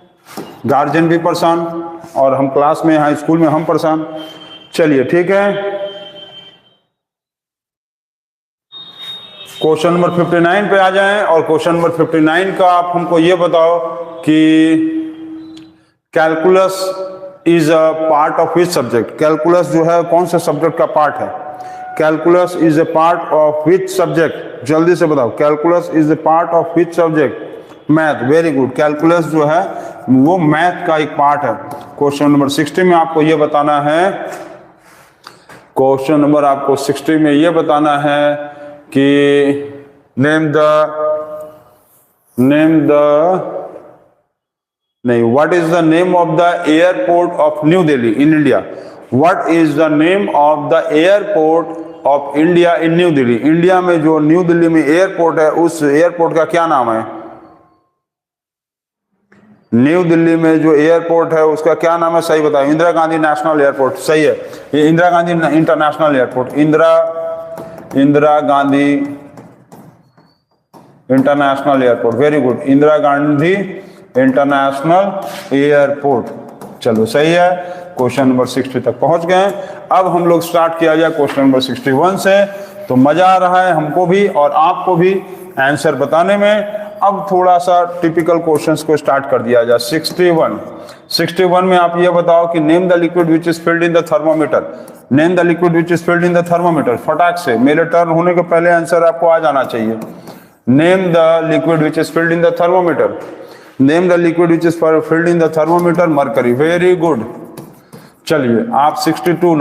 गार्जियन भी परेशान और हम क्लास में यहाँ स्कूल में हम परेशान। चलिए ठीक है, क्वेश्चन नंबर 59 पे आ जाएं। और क्वेश्चन नंबर 59 का आप हमको ये बताओ कि calculus is a part of which subject. Calculus जो है कौन से सब्जेक्ट का पार्ट है। Calculus is a part of which subject, जल्दी से बताओ। Calculus is a part of which subject, math, very good. Calculus जो है वो मैथ का एक पार्ट है। क्वेश्चन नंबर 60 में आपको ये बताना है, क्वेश्चन नंबर आपको 60 में ये बताना है कि name the what is the name of the airport of new Delhi in India. What is the name of the airport of India in New Delhi. India में जो न्यू दिल्ली में एयरपोर्ट है, उस एयरपोर्ट का क्या नाम है। न्यू दिल्ली में जो एयरपोर्ट है उसका क्या नाम है, सही बताओ। इंदिरा गांधी नेशनल एयरपोर्ट, सही है। ये Indira Gandhi international airport, Indira Gandhi international airport, very good, Indira Gandhi international airport. चलो सही है, क्वेश्चन नंबर 60 तक पहुंच गए। अब हम लोग स्टार्ट किया जाए क्वेश्चन नंबर 61 से। तो मजा आ रहा है हमको भी और आपको भी आंसर बताने में। अब थोड़ा सा टिपिकल क्वेश्चंस को स्टार्ट कर दिया जाए। 61 में आप ये बताओ कि name the liquid which is filled in the thermometer. Name the liquid which is filled in the thermometer. फटाक से, मेरे टर्न होने के पहले आंसर आपको आ जाना चाहिए। Name the liquid which is filled in the thermometer. Name the liquid which is filled in the thermometer, mercury, very good. चलिए आप 62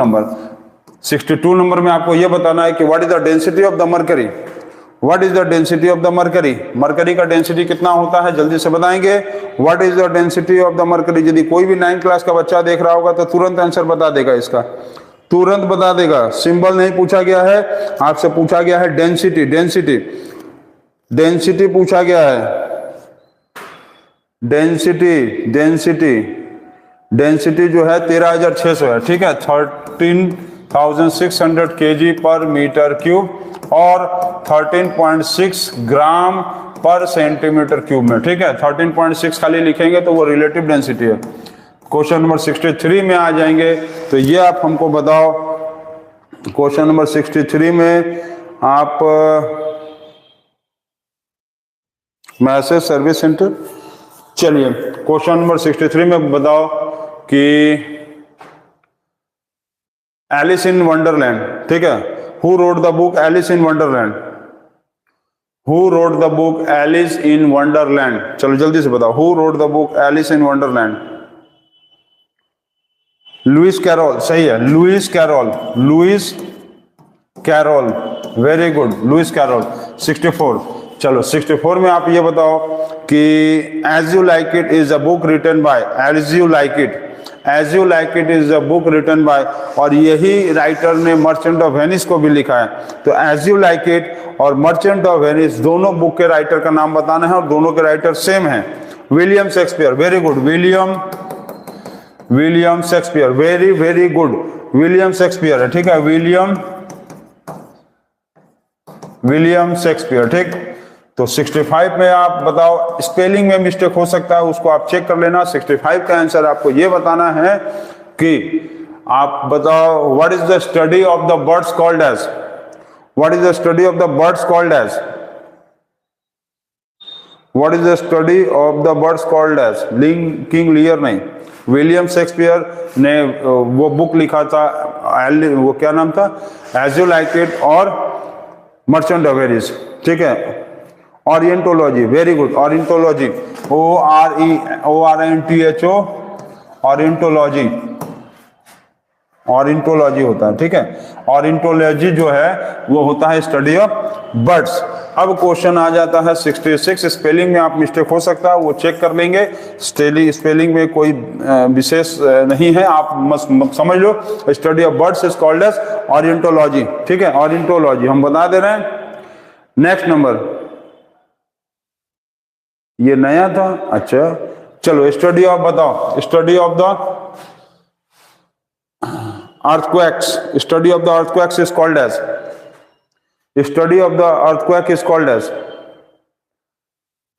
नंबर में आपको यह बताना है कि what is the density of the mercury. What is the density of the mercury. Mercury का density कितना होता है, जल्दी से बताएंगे। What is the density of the mercury. यदि कोई भी 9th क्लास का बच्चा देख रहा होगा तो तुरंत आंसर बता देगा, इसका तुरंत बता देगा। सिंबल नहीं पूछा गया है, आपसे पूछा गया है डेंसिटी। डेंसिटी पूछा गया है। डेंसिटी जो है 13,600 है, ठीक है। 13,600 kg पर मीटर क्यूब और 13.6 ग्राम पर सेंटीमीटर क्यूब में, ठीक है। 13.6 खाली लिखेंगे तो वो रिलेटिव डेंसिटी है। क्वेश्चन नंबर 63 में आ जाएंगे तो ये आप हमको बताओ। क्वेश्चन नंबर 63 में आप मैसेज सर्विस सेंटर। चलिए क्वेश्चन नंबर 63 में बताओ कि एलिस इन वंडरलैंड, ठीक है। Who wrote the book Alice in Wonderland. Who wrote the book Alice in Wonderland. चलो जल्दी से बताओ, who wrote the book Alice in Wonderland. Lewis Carroll, सही है, Lewis Carroll, very good, Lewis Carroll. 64, चलो 64 में आप ये बताओ कि as you like it is a book written bye. As you like it is a book written by, और यही राइटर ने मर्चेंट ऑफ वेनिस को भी लिखा है। तो एज यू लाइक इट और मर्चेंट ऑफ वेनिस दोनों बुक के राइटर का नाम बताना है और दोनों के राइटर सेम है। William Shakespeare, very good, William Shakespeare, very good, William Shakespeare है, ठीक है। विलियम शेक्सपियर, ठीक। तो 65 में आप बताओ, स्पेलिंग में मिस्टेक हो सकता है, उसको आप चेक कर लेना। 65 का आंसर आपको ये बताना है कि आप बताओ what is the study of the birds called as. What is the study of the birds called as. What is the study of the birds called as. King Lear नहीं, विलियम शेक्सपियर ने वो book लिखा था, वो क्या नाम था, as you like it और मर्चेंट ऑफ वेनिस, ठीक है। ओरिएंटोलॉजी, वेरी गुड, ओरिएंटोलॉजी, ORENTHO, ओरिएंटोलॉजी होता है, ठीक है। ओरिएंटोलॉजी जो है वो होता है स्टडी ऑफ बर्ड्स। अब क्वेश्चन आ जाता है 66। स्पेलिंग में आप मिस्टेक हो सकता है, वो चेक कर लेंगे। स्पेलिंग में कोई विशेष नहीं है, आप समझ लो। Study of birds is called as ornithology, ठीक है, ओरिएंटोलॉजी हम बता दे रहे हैं। नेक्स्ट नंबर, ये नया था, अच्छा चलो स्टडी ऑफ बताओ। Study of the earthquakes, study of the earthquakes is called as, study of the earthquake is called as,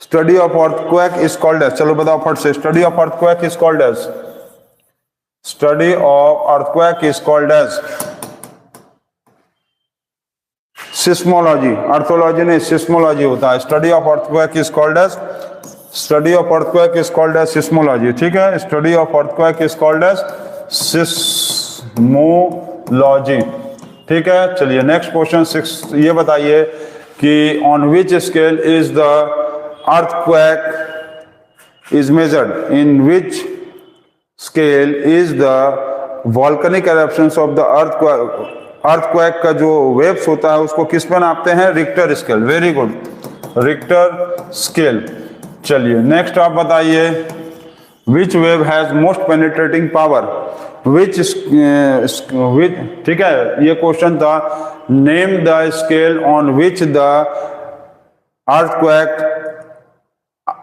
study of earthquake is called as, चलो बताओ फट से, study of earthquake is called as, study of earthquake is called as seismology. Earthology नहीं, seismology होता है। Study of earthquake is called as, study of earthquake is called as seismology, ठीक है। Study of earthquake is called as seismology, ठीक है। चलिए next question 6, ये बताइए कि on which scale is the earthquake is measured in which scale is the volcanic eruptions of the earthquake का जो वेव्स होता है उसको किस पे नापते हैं? Richter scale. Very good, Richter scale. चलिए नेक्स्ट आप बताइए, which wave has most penetrating power? Which ठीक है, ये क्वेश्चन था। Name the scale on which the earthquake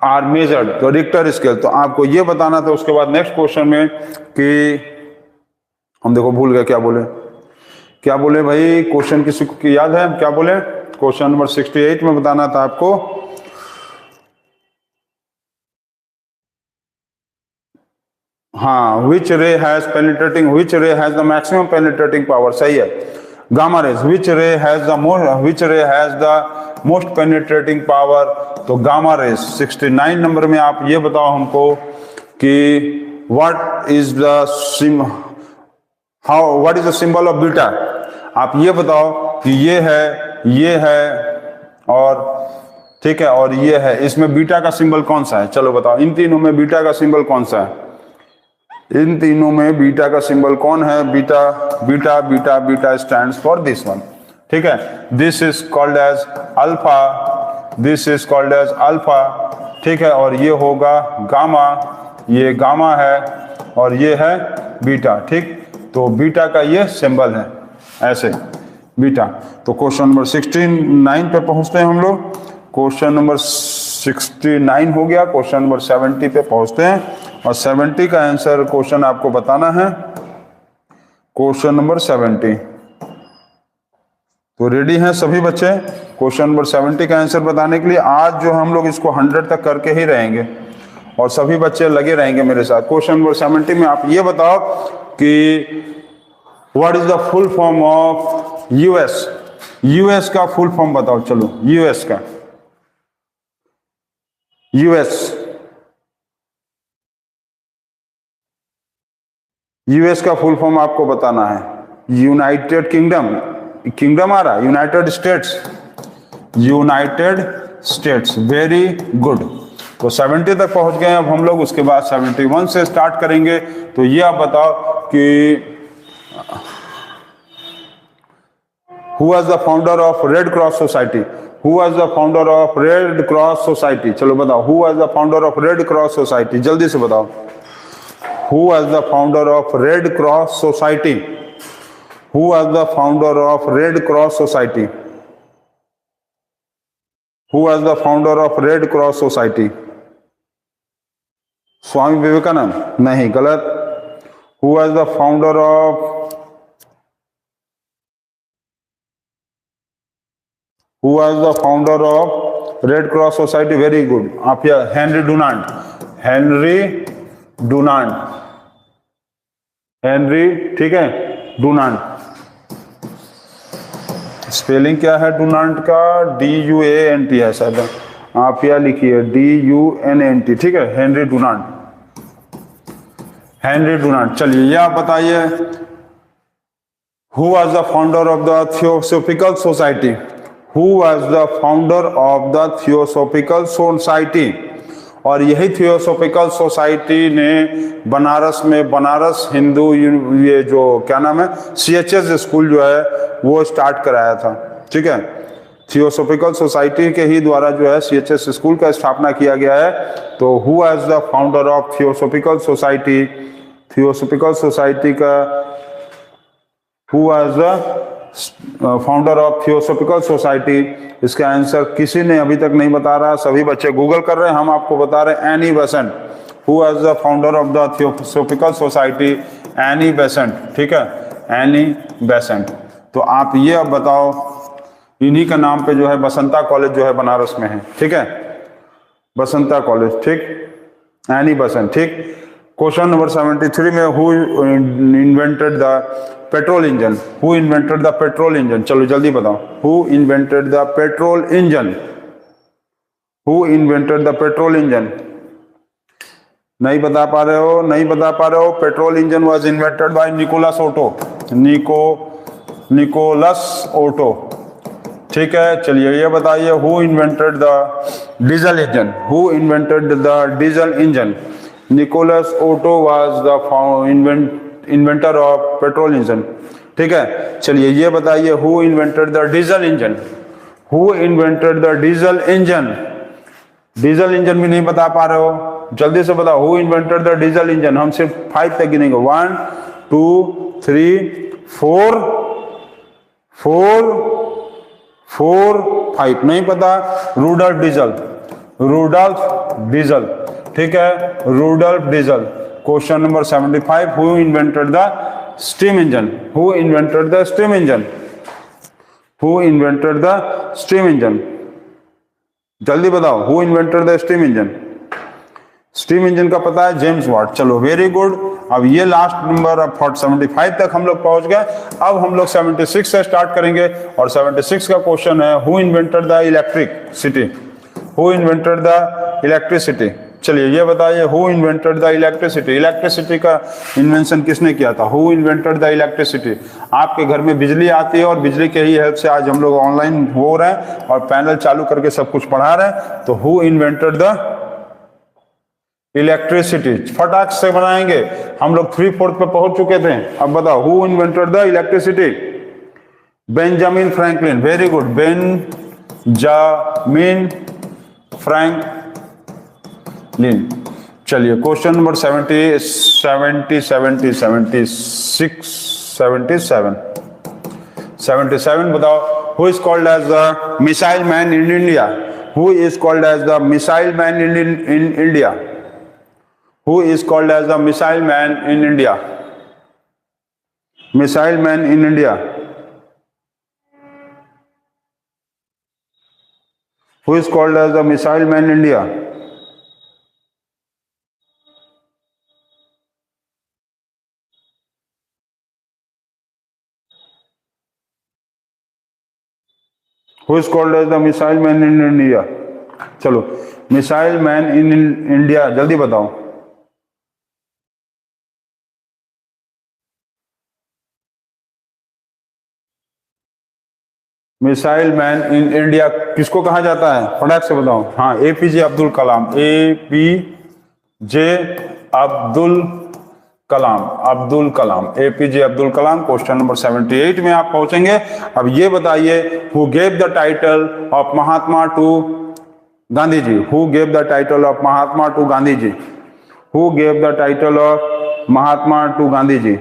are measured, तो रिक्टर स्केल। तो आपको ये बताना था। उसके बाद नेक्स्ट क्वेश्चन में कि हम देखो भूल गए, क्या बोले भाई? क्वेश्चन किसी को याद है क्या बोले? क्वेश्चन नंबर 68 में बताना था आपको। हाँ, विच रे हैज पेनिट्रेटिंग, विच रे has the maximum penetrating power, सही है, गामा रेज। विच रे has the most penetrating power, तो गामा रेज। 69 नंबर में आप ये बताओ हमको कि what is the symbol of beta? आप ये बताओ कि ये है और ठीक है, और ये है, इसमें बीटा का सिंबल कौन सा है? चलो बताओ, इन तीनों में बीटा का सिंबल कौन सा है? इन तीनों में बीटा का सिंबल कौन है? Beta stands for this one, ठीक है। This is called as alpha, ठीक है, और ये होगा गामा, ये गामा है और ये है बीटा, ठीक। तो बीटा का ये सिंबल है ऐसे, बीटा। तो क्वेश्चन नंबर 69 पे पहुंचते हैं हम लोग। क्वेश्चन नंबर 69 हो गया, क्वेश्चन नंबर 70 पे पहुंचते हैं और 70 का आंसर क्वेश्चन आपको बताना है। क्वेश्चन नंबर 70, तो रेडी हैं सभी बच्चे क्वेश्चन नंबर 70 का आंसर बताने के लिए? आज जो हम लोग इसको 100 तक करके ही रहेंगे और सभी बच्चे लगे रहेंगे मेरे साथ। क्वेश्चन नंबर 70 में आप ये बताओ कि what is the full form of US? US का फुल फॉर्म बताओ। चलो यूएस का, यूएस का फुल फॉर्म आपको बताना है। यूनाइटेड किंगडम आ रहा है, यूनाइटेड स्टेट्स। Very good. तो 70 तक पहुंच गए अब हम लोग। उसके बाद 71 से स्टार्ट करेंगे। तो ये आप बताओ कि Who was the founder of Red Cross Society? Who was the founder of Red Cross Society? चलो बताओ, Who was the founder of Red Cross Society? जल्दी से बताओ, Who was the founder of Red Cross Society? Who was the founder of Red Cross Society? Who was the founder of Red Cross Society? Swami Vivekananda? नहीं, गलत। Who was the founder of Who was the founder of Red Cross Society? Very good. आप या Henry Dunant, ठीक है, Dunant. Spelling क्या है Dunant का? DUANT है शायद, आप या लिखिए DUNANT, ठीक है, हेनरी डुनांट। चलिए ये आप बताइए, Who was the founder of the Theosophical Society? Who was the founder of the Theosophical Society? और यही थियोसोफिकल सोसाइटी ने बनारस हिंदू ये जो क्या नाम है CHS स्कूल जो है वो स्टार्ट कराया था, ठीक है। थियोसोफिकल सोसाइटी के ही द्वारा जो है CHS स्कूल का स्थापना किया गया है। तो who was the founder of theosophical society? Theosophical society का who was the founder of theosophical society? इसका आंसर किसी ने अभी तक नहीं बता रहा, सभी बच्चे गूगल कर रहे हैं, हम आपको बता रहे हैं, Annie Besant. Who was the founder of the theosophical society? Any Besant, ठीक है, एनी बेसेंट। तो आप ये अब बताओ, इन्हीं का नाम पे जो है बसंता कॉलेज जो है बनारस में है, ठीक है, बसंता कॉलेज, ठीक, एनी बेसेंट, ठीक। क्वेश्चन नंबर 73 में who invented the petrol engine? Who invented the petrol engine? चलो जल्दी बताओ, who invented the petrol engine? Who invented the petrol engine? नहीं बता पा रहे हो? Petrol engine was invented by Nikolaus Otto, ठीक है। चलिए ये बताइए, who invented the diesel engine, who invented the diesel engine? Nikolaus Otto was the inventor of petrol engine. ठीक है, चलिए ये बताइए, who invented the diesel engine? Who invented the diesel engine? Diesel engine भी नहीं बता पा रहे हो, जल्दी से बताओ, who invented the diesel engine? हम सिर्फ 5 तक गिनेंगे, 1 2 3 4 4 4 5, नहीं पता, रूडोल्फ डीजल, रूडोल्फ डीजल। ठीक है, Rudolf Diesel. Question number 75, who invented the steam engine? Who invented the steam engine? Who invented the steam engine? जल्दी बताओ, who invented the steam engine? Steam engine का पता है, जेम्स वाट। चलो very good. अब ये लास्ट नंबर, अब 75 तक हम लोग पहुंच गए। अब हम लोग 76 से स्टार्ट करेंगे और 76 का क्वेश्चन है, who invented the electricity? Who invented the electricity? चलिए ये बताइए, who invented the electricity? Electricity का इन्वेंशन किसने किया था? Who invented the electricity? आपके घर में बिजली आती है और बिजली के ही हेल्प से आज हम लोग ऑनलाइन हो रहे हैं और पैनल चालू करके सब कुछ पढ़ा रहे हैं। तो हु इन्वेंटेड द इलेक्ट्रिसिटी? फटाक से बनाएंगे, हम लोग 3/4 पे पहुंच चुके थे। अब बताओ, who invented the electricity? Benjamin Franklin. Very good, Benjamin Franklin. चलिए क्वेश्चन नंबर 77 बताओ, who is called as the missile man in India? Who is called as the missile man in India? Who is called as the missile man in India? Missile man in India. Who is called as the missile man in India? Who is called as the missile man in India? चलो, missile man in India जल्दी बताओ। Missile man in India किसको कहा जाता है? फटाक से बताओ। हाँ, APJ Abdul Kalam. APJ Abdul Kalam, Abdul Kalam, APJ Abdul Kalam. Question number 78 में आप पहुंचेंगे। अब ये बताइए, who gave the title of Mahatma to Gandhi ji? Who gave the title of Mahatma to Gandhi ji? Who gave the title of Mahatma to Gandhi ji?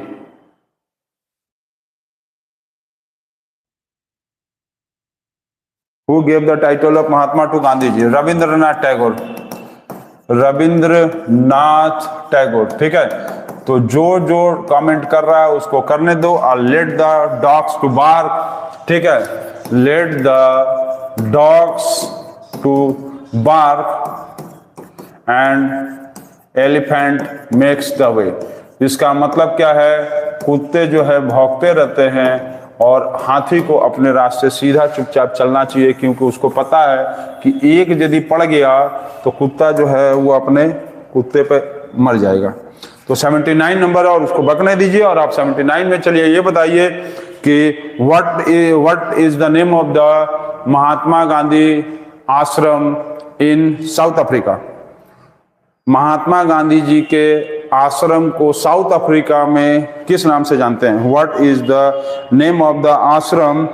Who gave the title of Mahatma to Gandhi ji? Rabindranath Tagore, Rabindranath Tagore. ठीक है, तो जो जो कमेंट कर रहा है उसको करने दो। Let the dogs to bark. ठीक है, let the dogs to bark and elephant makes the way. इसका मतलब क्या है? कुत्ते जो है भौंकते रहते हैं और हाथी को अपने रास्ते सीधा चुपचाप चलना चाहिए, क्योंकि उसको पता है कि एक यदि पड़ गया तो कुत्ता जो है वो अपने कुत्ते पे मर जाएगा। तो 79 नंबर है और उसको बकने दीजिए। और आप 79 में चलिए ये बताइए कि what is the name of the Mahatma Gandhi ashram in South Africa? Mahatma Gandhi ji के आश्रम को साउथ अफ्रीका में किस नाम से जानते हैं? What is the name of the ashram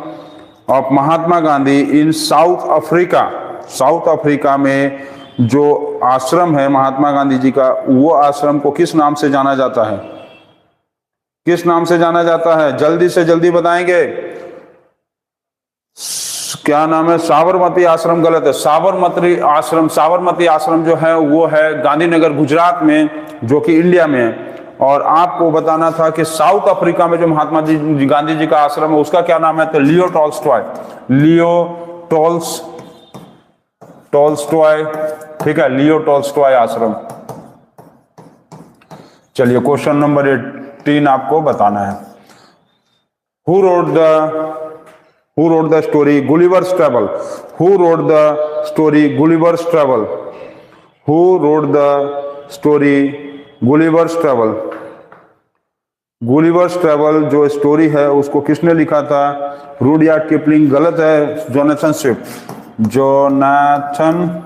of Mahatma Gandhi in South Africa? South Africa में जो आश्रम है महात्मा गांधी जी का, वो आश्रम को किस नाम से जाना जाता है? किस नाम से जाना जाता है? जल्दी से जल्दी बताएंगे। क्या नाम है? साबरमती आश्रम गलत है। साबरमती आश्रम जो है वो है गांधीनगर गुजरात में, जो कि इंडिया में है। और आपको बताना था कि साउथ अफ्रीका में जो महात्मा जी गांधी जी का आश्रम है उसका क्या नाम है? तो लियो टॉल्स्टॉय, लियो टॉल्स्टॉय। ठीक है, लियो टॉल्स्टॉय आश्रम। चलिए क्वेश्चन नंबर 18 आपको बताना है। Who wrote the story Gulliver's Travel? Who wrote the story Gulliver's Travel? Who wrote the story Gulliver's Travel? Gulliver's Travel जो स्टोरी है उसको किसने लिखा था? Rudyard Kipling. गलत है, Jonathan Swift. Jonathan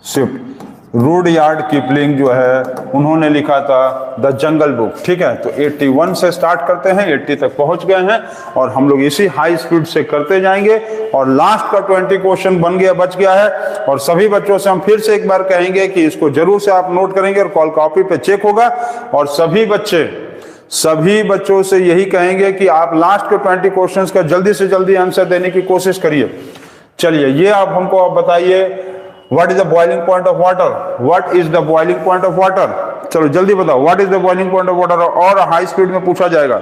Swift. Rudyard Kipling जो है उन्होंने लिखा था द जंगल बुक। ठीक है, तो 81 से स्टार्ट करते हैं, 80 तक पहुंच गए हैं और हम लोग इसी हाई स्पीड से करते जाएंगे और लास्ट का 20 क्वेश्चन बच गया है। और सभी बच्चों से हम फिर से एक बार कहेंगे कि इसको जरूर से आप नोट करेंगे और कॉल कॉपी पे चेक होगा। और सभी बच्चों से यही कहेंगे कि आप लास्ट के 20 क्वेश्चंस का जल्दी से जल्दी आंसर देने की कोशिश करिए। चलिए, ये आप हमको आप बताइए, what is the boiling point of water? What is the boiling point of water? चलो जल्दी बताओ, what is the boiling point of water? और हाई स्पीड में पूछा जाएगा,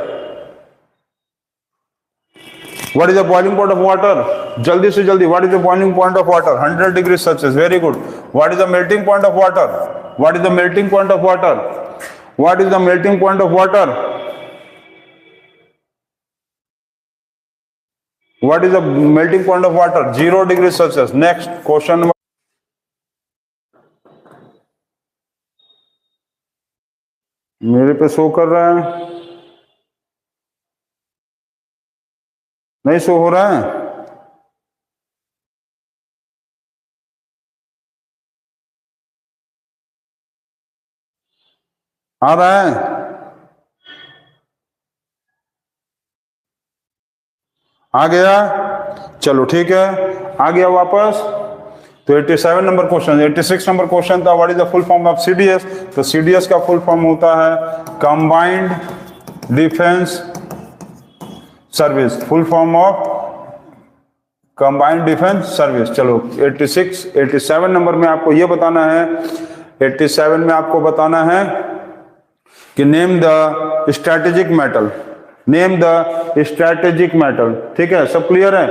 what is the boiling point of water? जल्दी से जल्दी, what is the boiling point of water? 100 degree Celsius. Very good. What is the melting point of water? What is the melting point of water? What is the melting point of water? What is the melting point of water? 0 degree Celsius. Next question number, मेरे पे show कर रहा है, नहीं show हो रहा है? आ रहा है? आ गया? चलो ठीक है, आ गया वापस। तो 87 नंबर क्वेश्चन, 86 नंबर क्वेश्चन था, what is the full form of CDS? तो सीडीएस का फुल फॉर्म होता है combined defence service. Full form of combined defence service. चलो 87 नंबर में आपको यह बताना है, 87 में आपको बताना है कि name the strategic metal. Name the strategic metal. ठीक है, सब क्लियर है?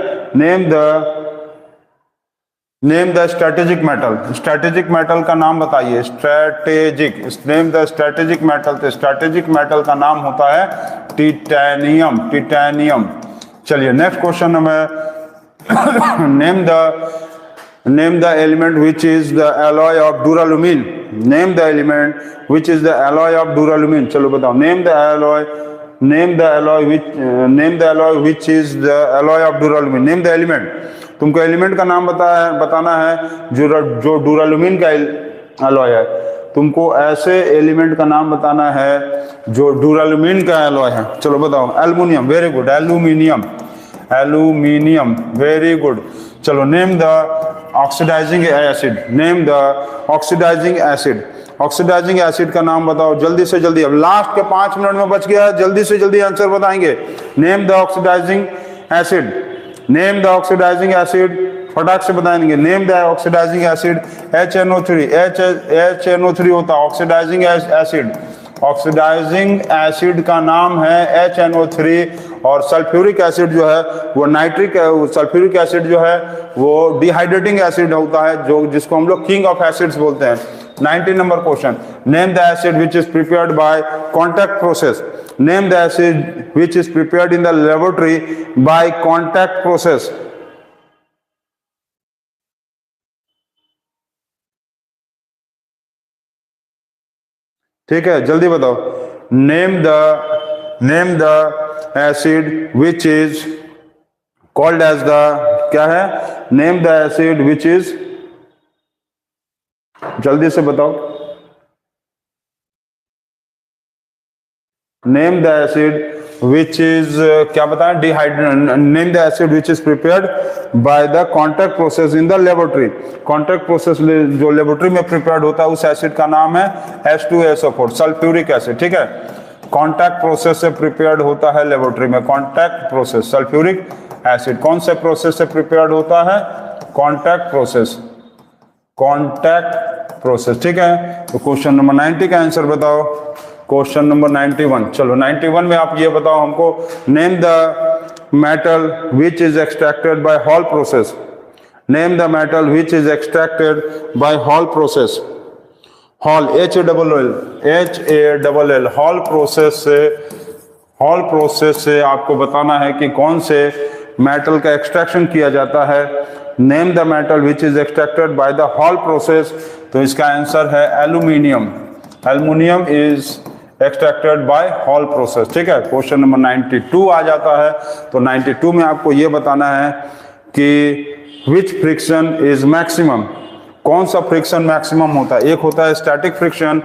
Name the strategic metal. Strategic metal का नाम बताइए। Strategic, name the strategic metal. तो स्ट्रेटेजिक मेटल का नाम होता है टिटेनियम। टिटेनियम। चलिए नेक्स्ट क्वेश्चन में name the element which is the alloy of duralumin. Name the element which is the alloy of duralumin. चलो बताओ, name the alloy which is the alloy of duralumin. Name the element. तुमको element का नाम बताना है जो डूरालुमिन का alloy है। तुमको ऐसे एलिमेंट का नाम बताना है जो डूरालुमिन का एलॉय है। चलो बताओ। Aluminium. Very good. Aluminium. Aluminium. Very good. चलो name the oxidising acid. Name the oxidising acid. Oxidising acid का नाम बताओ जल्दी से जल्दी। अब लास्ट के 5 मिनट में बच गया है, जल्दी से जल्दी आंसर बताएंगे। Name the oxidising acid. Name the oxidising acid. फटाक से बताएंगे। Name the oxidising acid. HNO3। HNO3 होता है ऑक्सीडाइजिंग एसिड। ऑक्सीडाइजिंग एसिड का नाम है HNO3। और सल्फ्यूरिक एसिड जो है वो सल्फ्यूरिक एसिड जो है वो डिहाइड्रेटिंग एसिड होता है, जो जिसको हम लोग किंग ऑफ एसिड्स बोलते हैं। 90 number question, name the acid which is prepared by contact process. Name the acid which is prepared in the laboratory by contact process. ठीक है, जल्दी बताओ। Name the acid which is called as the, क्या है? Name the acid which is, जल्दी से बताओ। Name the acid which is, क्या बताएं? Name the acid which is prepared by the contact process in the laboratory. Contact process जो laboratory में prepared होता है उस एसिड का नाम है H2SO4, सल्फ्यूरिक एसिड। ठीक है, कॉन्टैक्ट प्रोसेस से प्रिपेयर्ड होता है लेबोरेटरी में। कॉन्टैक्ट प्रोसेस, सल्फ्यूरिक एसिड कौन से प्रोसेस से प्रिपेयर्ड होता है? Contact process. Contact process. ठीक है, तो क्वेश्चन नंबर 90 का आंसर बताओ। Question number 91। चलो 91 में आप ये बताओ हमको, name the metal which is extracted bye hall process. Name the metal which is extracted bye hall process. Hall, HALL, hall process से आपको बताना है कि कौन से मेटल का एक्सट्रैक्शन किया जाता है। Name the metal which is extracted by the hall process. तो इसका आंसर है aluminium. Aluminium is extracted bye hall process. ठीक है, क्वेश्चन नंबर 92 आ जाता है। तो 92 में आपको यह बताना है कि विच फ्रिक्शन इज मैक्सिमम। कौन सा फ्रिक्शन मैक्सिमम होता है? एक होता है स्टैटिक फ्रिक्शन,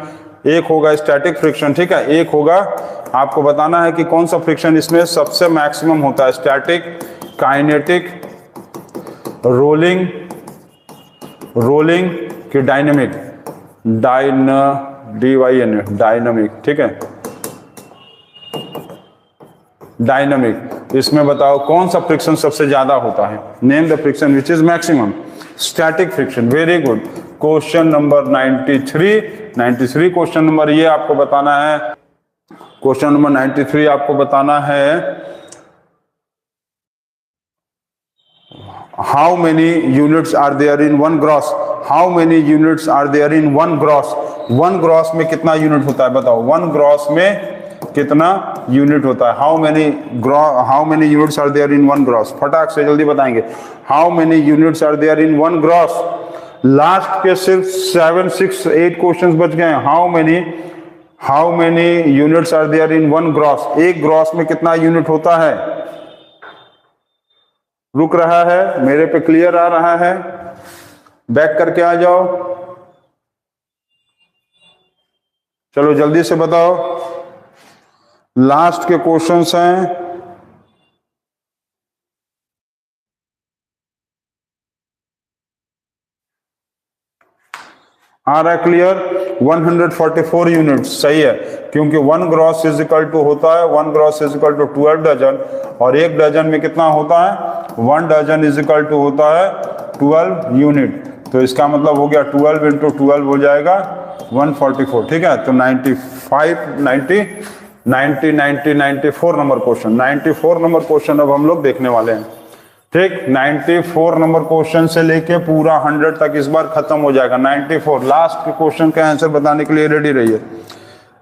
एक होगा स्टैटिक फ्रिक्शन, ठीक है। एक होगा, आपको बताना है कि कौन सा फ्रिक्शन इसमें सबसे मैक्सिमम होता है, स्टैटिक, काइनेटिक, रोलिंग कि डायनेमिक, डायनामिक, ठीक है, डायनामिक। इसमें बताओ कौन सा फ्रिक्शन सबसे ज्यादा होता है? Name the friction which is maximum. Static friction, very good. Question number 93 question number ये आपको बताना है, क्वेश्चन नंबर 93 आपको बताना है, how many units are there in one gross? How many units are there in one gross? One gross में कितना unit होता है बताओ? वन ग्रॉस में कितना यूनिट होता है? How many units are there in one gross? फटाक से जल्दी बताएंगे। How many units are there in one gross? Last के सिर्फ 7, 6, 8 क्वेश्चंस बच गए। How many units are there in one gross? एक ग्रॉस में कितना यूनिट होता है? रुक रहा है, मेरे पे क्लियर आ रहा है? बैक करके आ जाओ, चलो जल्दी से बताओ। लास्ट के क्वेश्चंस हैं। आ रहा है क्लियर? 144 यूनिट सही है, क्योंकि one gross is equal to होता है, 1 gross is equal to 12 dozen, और एक डजन में कितना होता है? 1 डजन इज इक्वल टू होता है 12 यूनिट। तो इसका मतलब हो गया 12 इंटू 12 हो जाएगा 144, ठीक है। तो 94 नंबर क्वेश्चन, 94 नंबर क्वेश्चन अब हम लोग देखने वाले हैं, ठीक। 94 नंबर क्वेश्चन से लेके पूरा 100 तक इस बार खत्म हो जाएगा। 94 लास्ट के क्वेश्चन का आंसर बताने के लिए रेडी रहिए।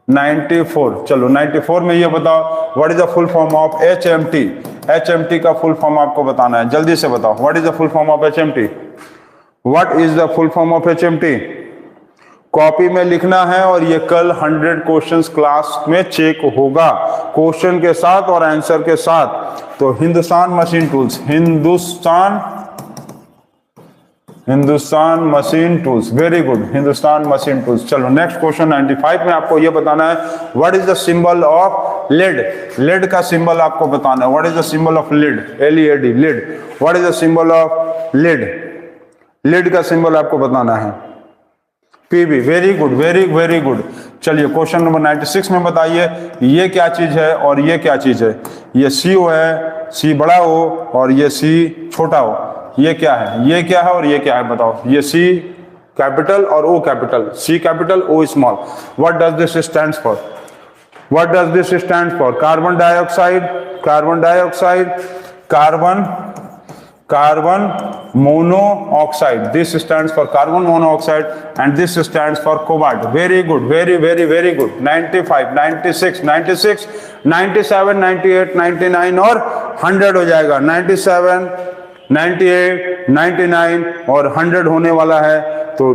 94, चलो 94 में ये बताओ, what is the full form of HMT? HMT का फुल फॉर्म आपको बताना है, जल्दी से बताओ। What is the full form of HMT? What is the full form of HMT? Copy में लिखना है, और ये कल 100 क्वेश्चंस क्लास में चेक होगा, क्वेश्चन के साथ और आंसर के साथ। तो Hindustan machine tools, Hindustan machine tools, very good, Hindustan machine tools. चलो नेक्स्ट क्वेश्चन 95 में आपको ये बताना है, what is the symbol of lead? Lead का सिंबल आपको बताना है। What is the symbol of lead? LED, lead. What is the symbol of lead? Lead का सिंबल आपको बताना है PB, very good, very good. चलिए क्वेश्चन नंबर 96 में बताइए, ये क्या चीज है और ये क्या चीज है? ये CO है, C बड़ा O और ये C छोटा O। ये क्या है? ये क्या है और ये क्या है बताओ? ये C कैपिटल और O capital, C capital O small. What does this stands for? What does this stands for? Carbon dioxide, carbon monoxide. This stands for carbon monoxide and this stands for cobalt. Very good, very good. 95, 96, 97, 98, 99 और 100 हो जाएगा। 97, 98, 99 और 100 होने वाला है। तो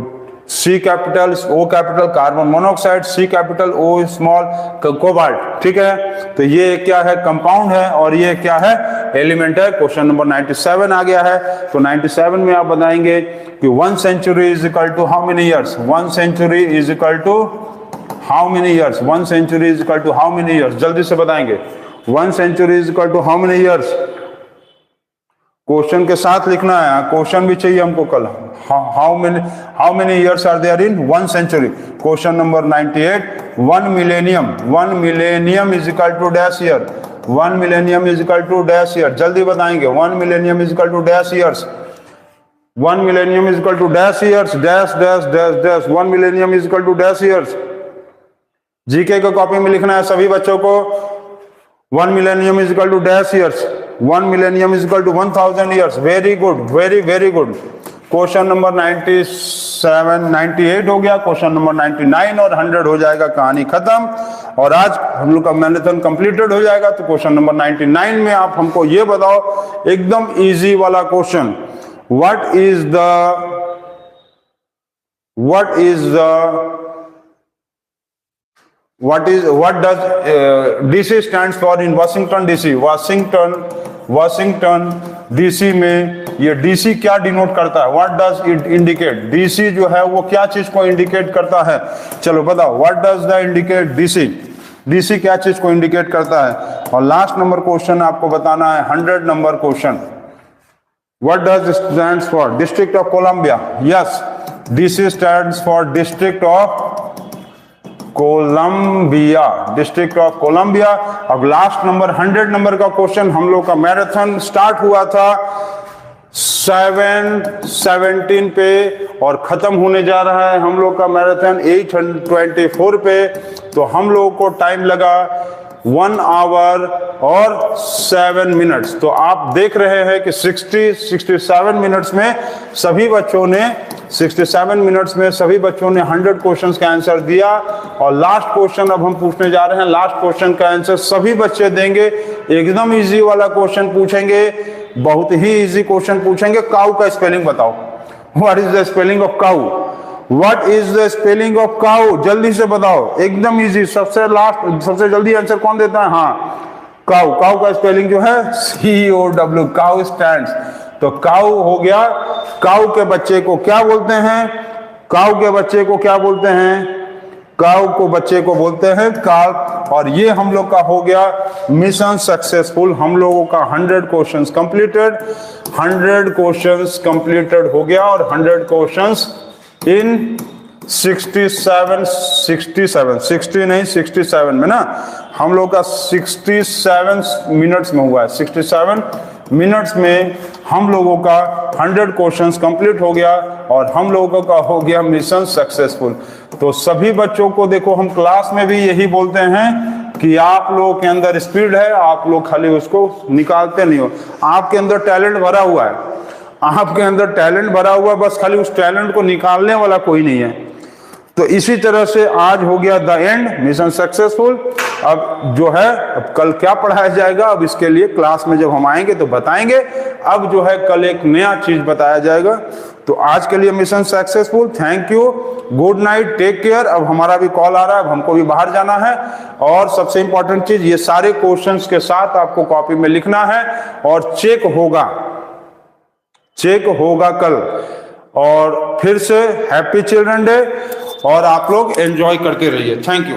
C capital, O capital carbon monoxide, C capital O small cobalt, ठीक है। तो ये क्या है? कंपाउंड है, और ये क्या है? एलिमेंट है। क्वेश्चन नंबर 97 आ गया है। तो 97 में आप बताएंगे कि 1 century is equal to how many years? 1 century is equal to how many years? 1 century is equal to how many years? जल्दी से बताएंगे। 1 century is equal to how many years? Question के साथ लिखना है, क्वेश्चन भी चाहिए हमको कल। How many years are there in 1 century? Question number 98, 1 millennium is equal to dash year? 1 millennium is equal to dash year? जल्दी बताएंगे। 1 millennium is equal to dash years? 1 millennium is equal to dash years, dash dash dash dash. 1 millennium is equal to dash years? GK को copy में लिखना है सभी बच्चों को। 1 millennium is equal to dash years? 1 millennium is equal to 1000 years. Very good, very good. Question number 97, 98 हो गया। Question number 99 और 100 हो जाएगा, कहानी खत्म। और आज हम लोग का मैराथन कंप्लीटेड हो जाएगा। तो क्वेश्चन नंबर 99 में आप हमको ये बताओ, एकदम इजी वाला question, what does DC stands for in Washington DC? Washington DC में ये डीसी क्या डिनोट करता है, what does it indicate, DC जो है वो क्या चीज को इंडिकेट करता है, चलो बताओ what does the indicate DC, DC क्या चीज को इंडिकेट करता है। और लास्ट नंबर क्वेश्चन आपको बताना है 100 number question, what does stands for, District of Columbia, yes DC stands for District of Columbia, District of Columbia. अब लास्ट नंबर 100 नंबर का क्वेश्चन, हम लोग का मैराथन स्टार्ट हुआ था 7:17 पे और खत्म होने जा रहा है हम लोग का मैराथन 8:24 पे, तो हम लोगों को टाइम लगा 1 आवर और 7 मिनट्स। तो आप देख रहे हैं कि 67 मिनट्स में सभी बच्चों ने 100 क्वेश्चंस का आंसर दिया। और लास्ट क्वेश्चन अब हम पूछने जा रहे हैं, लास्ट क्वेश्चन का आंसर सभी बच्चे देंगे, एकदम इजी वाला क्वेश्चन पूछेंगे, बहुत ही इजी क्वेश्चन पूछेंगे। काऊ का स्पेलिंग बताओ, what is the spelling of cow, what is the spelling of cow, जल्दी से बताओ, एकदम इजी। सबसे लास्ट सबसे जल्दी आंसर कौन देता है, हाँ काऊ, काऊ का स्पेलिंग जो है COW, काऊ स्टैंड्स। तो काऊ हो गया, काऊ के बच्चे को क्या बोलते हैं, काऊ के बच्चे को क्या बोलते हैं, काऊ को बच्चे को बोलते हैं काऊ। और ये हम लोग का हो गया मिशन सक्सेसफुल, हम लोगों का 100 क्वेश्चंस कंप्लीटेड, 100 क्वेश्चंस कंप्लीटेड हो गया। और 100 क्वेश्चंस इन 67 में ना, हम लोग का 67 मिनट्स में हुआ है, 67 मिनट्स में हम लोगों का 100 क्वेश्चंस कंप्लीट हो गया और हम लोगों का हो गया मिशन सक्सेसफुल। तो सभी बच्चों को देखो, हम क्लास में भी यही बोलते हैं कि आप लोगों के अंदर स्पीड है, आप लोग खाली उसको निकालते नहीं हो, आपके अंदर टैलेंट भरा हुआ है, आपके अंदर टैलेंट भरा हुआ है, बस खाली उस टैलेंट को निकालने वाला कोई नहीं है। तो इसी तरह से आज हो गया द एंड, मिशन सक्सेसफुल। अब जो है, अब कल क्या पढ़ाया जाएगा, अब इसके लिए क्लास में जब हम आएंगे तो बताएंगे। अब जो है कल एक नया चीज बताया जाएगा। तो आज के लिए mission successful, thank you, good night, take care. अब हमारा भी कॉल आ रहा है, अब हमको भी बाहर जाना है। और सबसे इंपॉर्टेंट चीज, ये सारे क्वेश्चंस के साथ आपको कॉपी में लिखना है और चेक होगा कल। और फिर से हैप्पी चिल्ड्रन डे, और आप लोग एंजॉय करते रहिए। Thank you.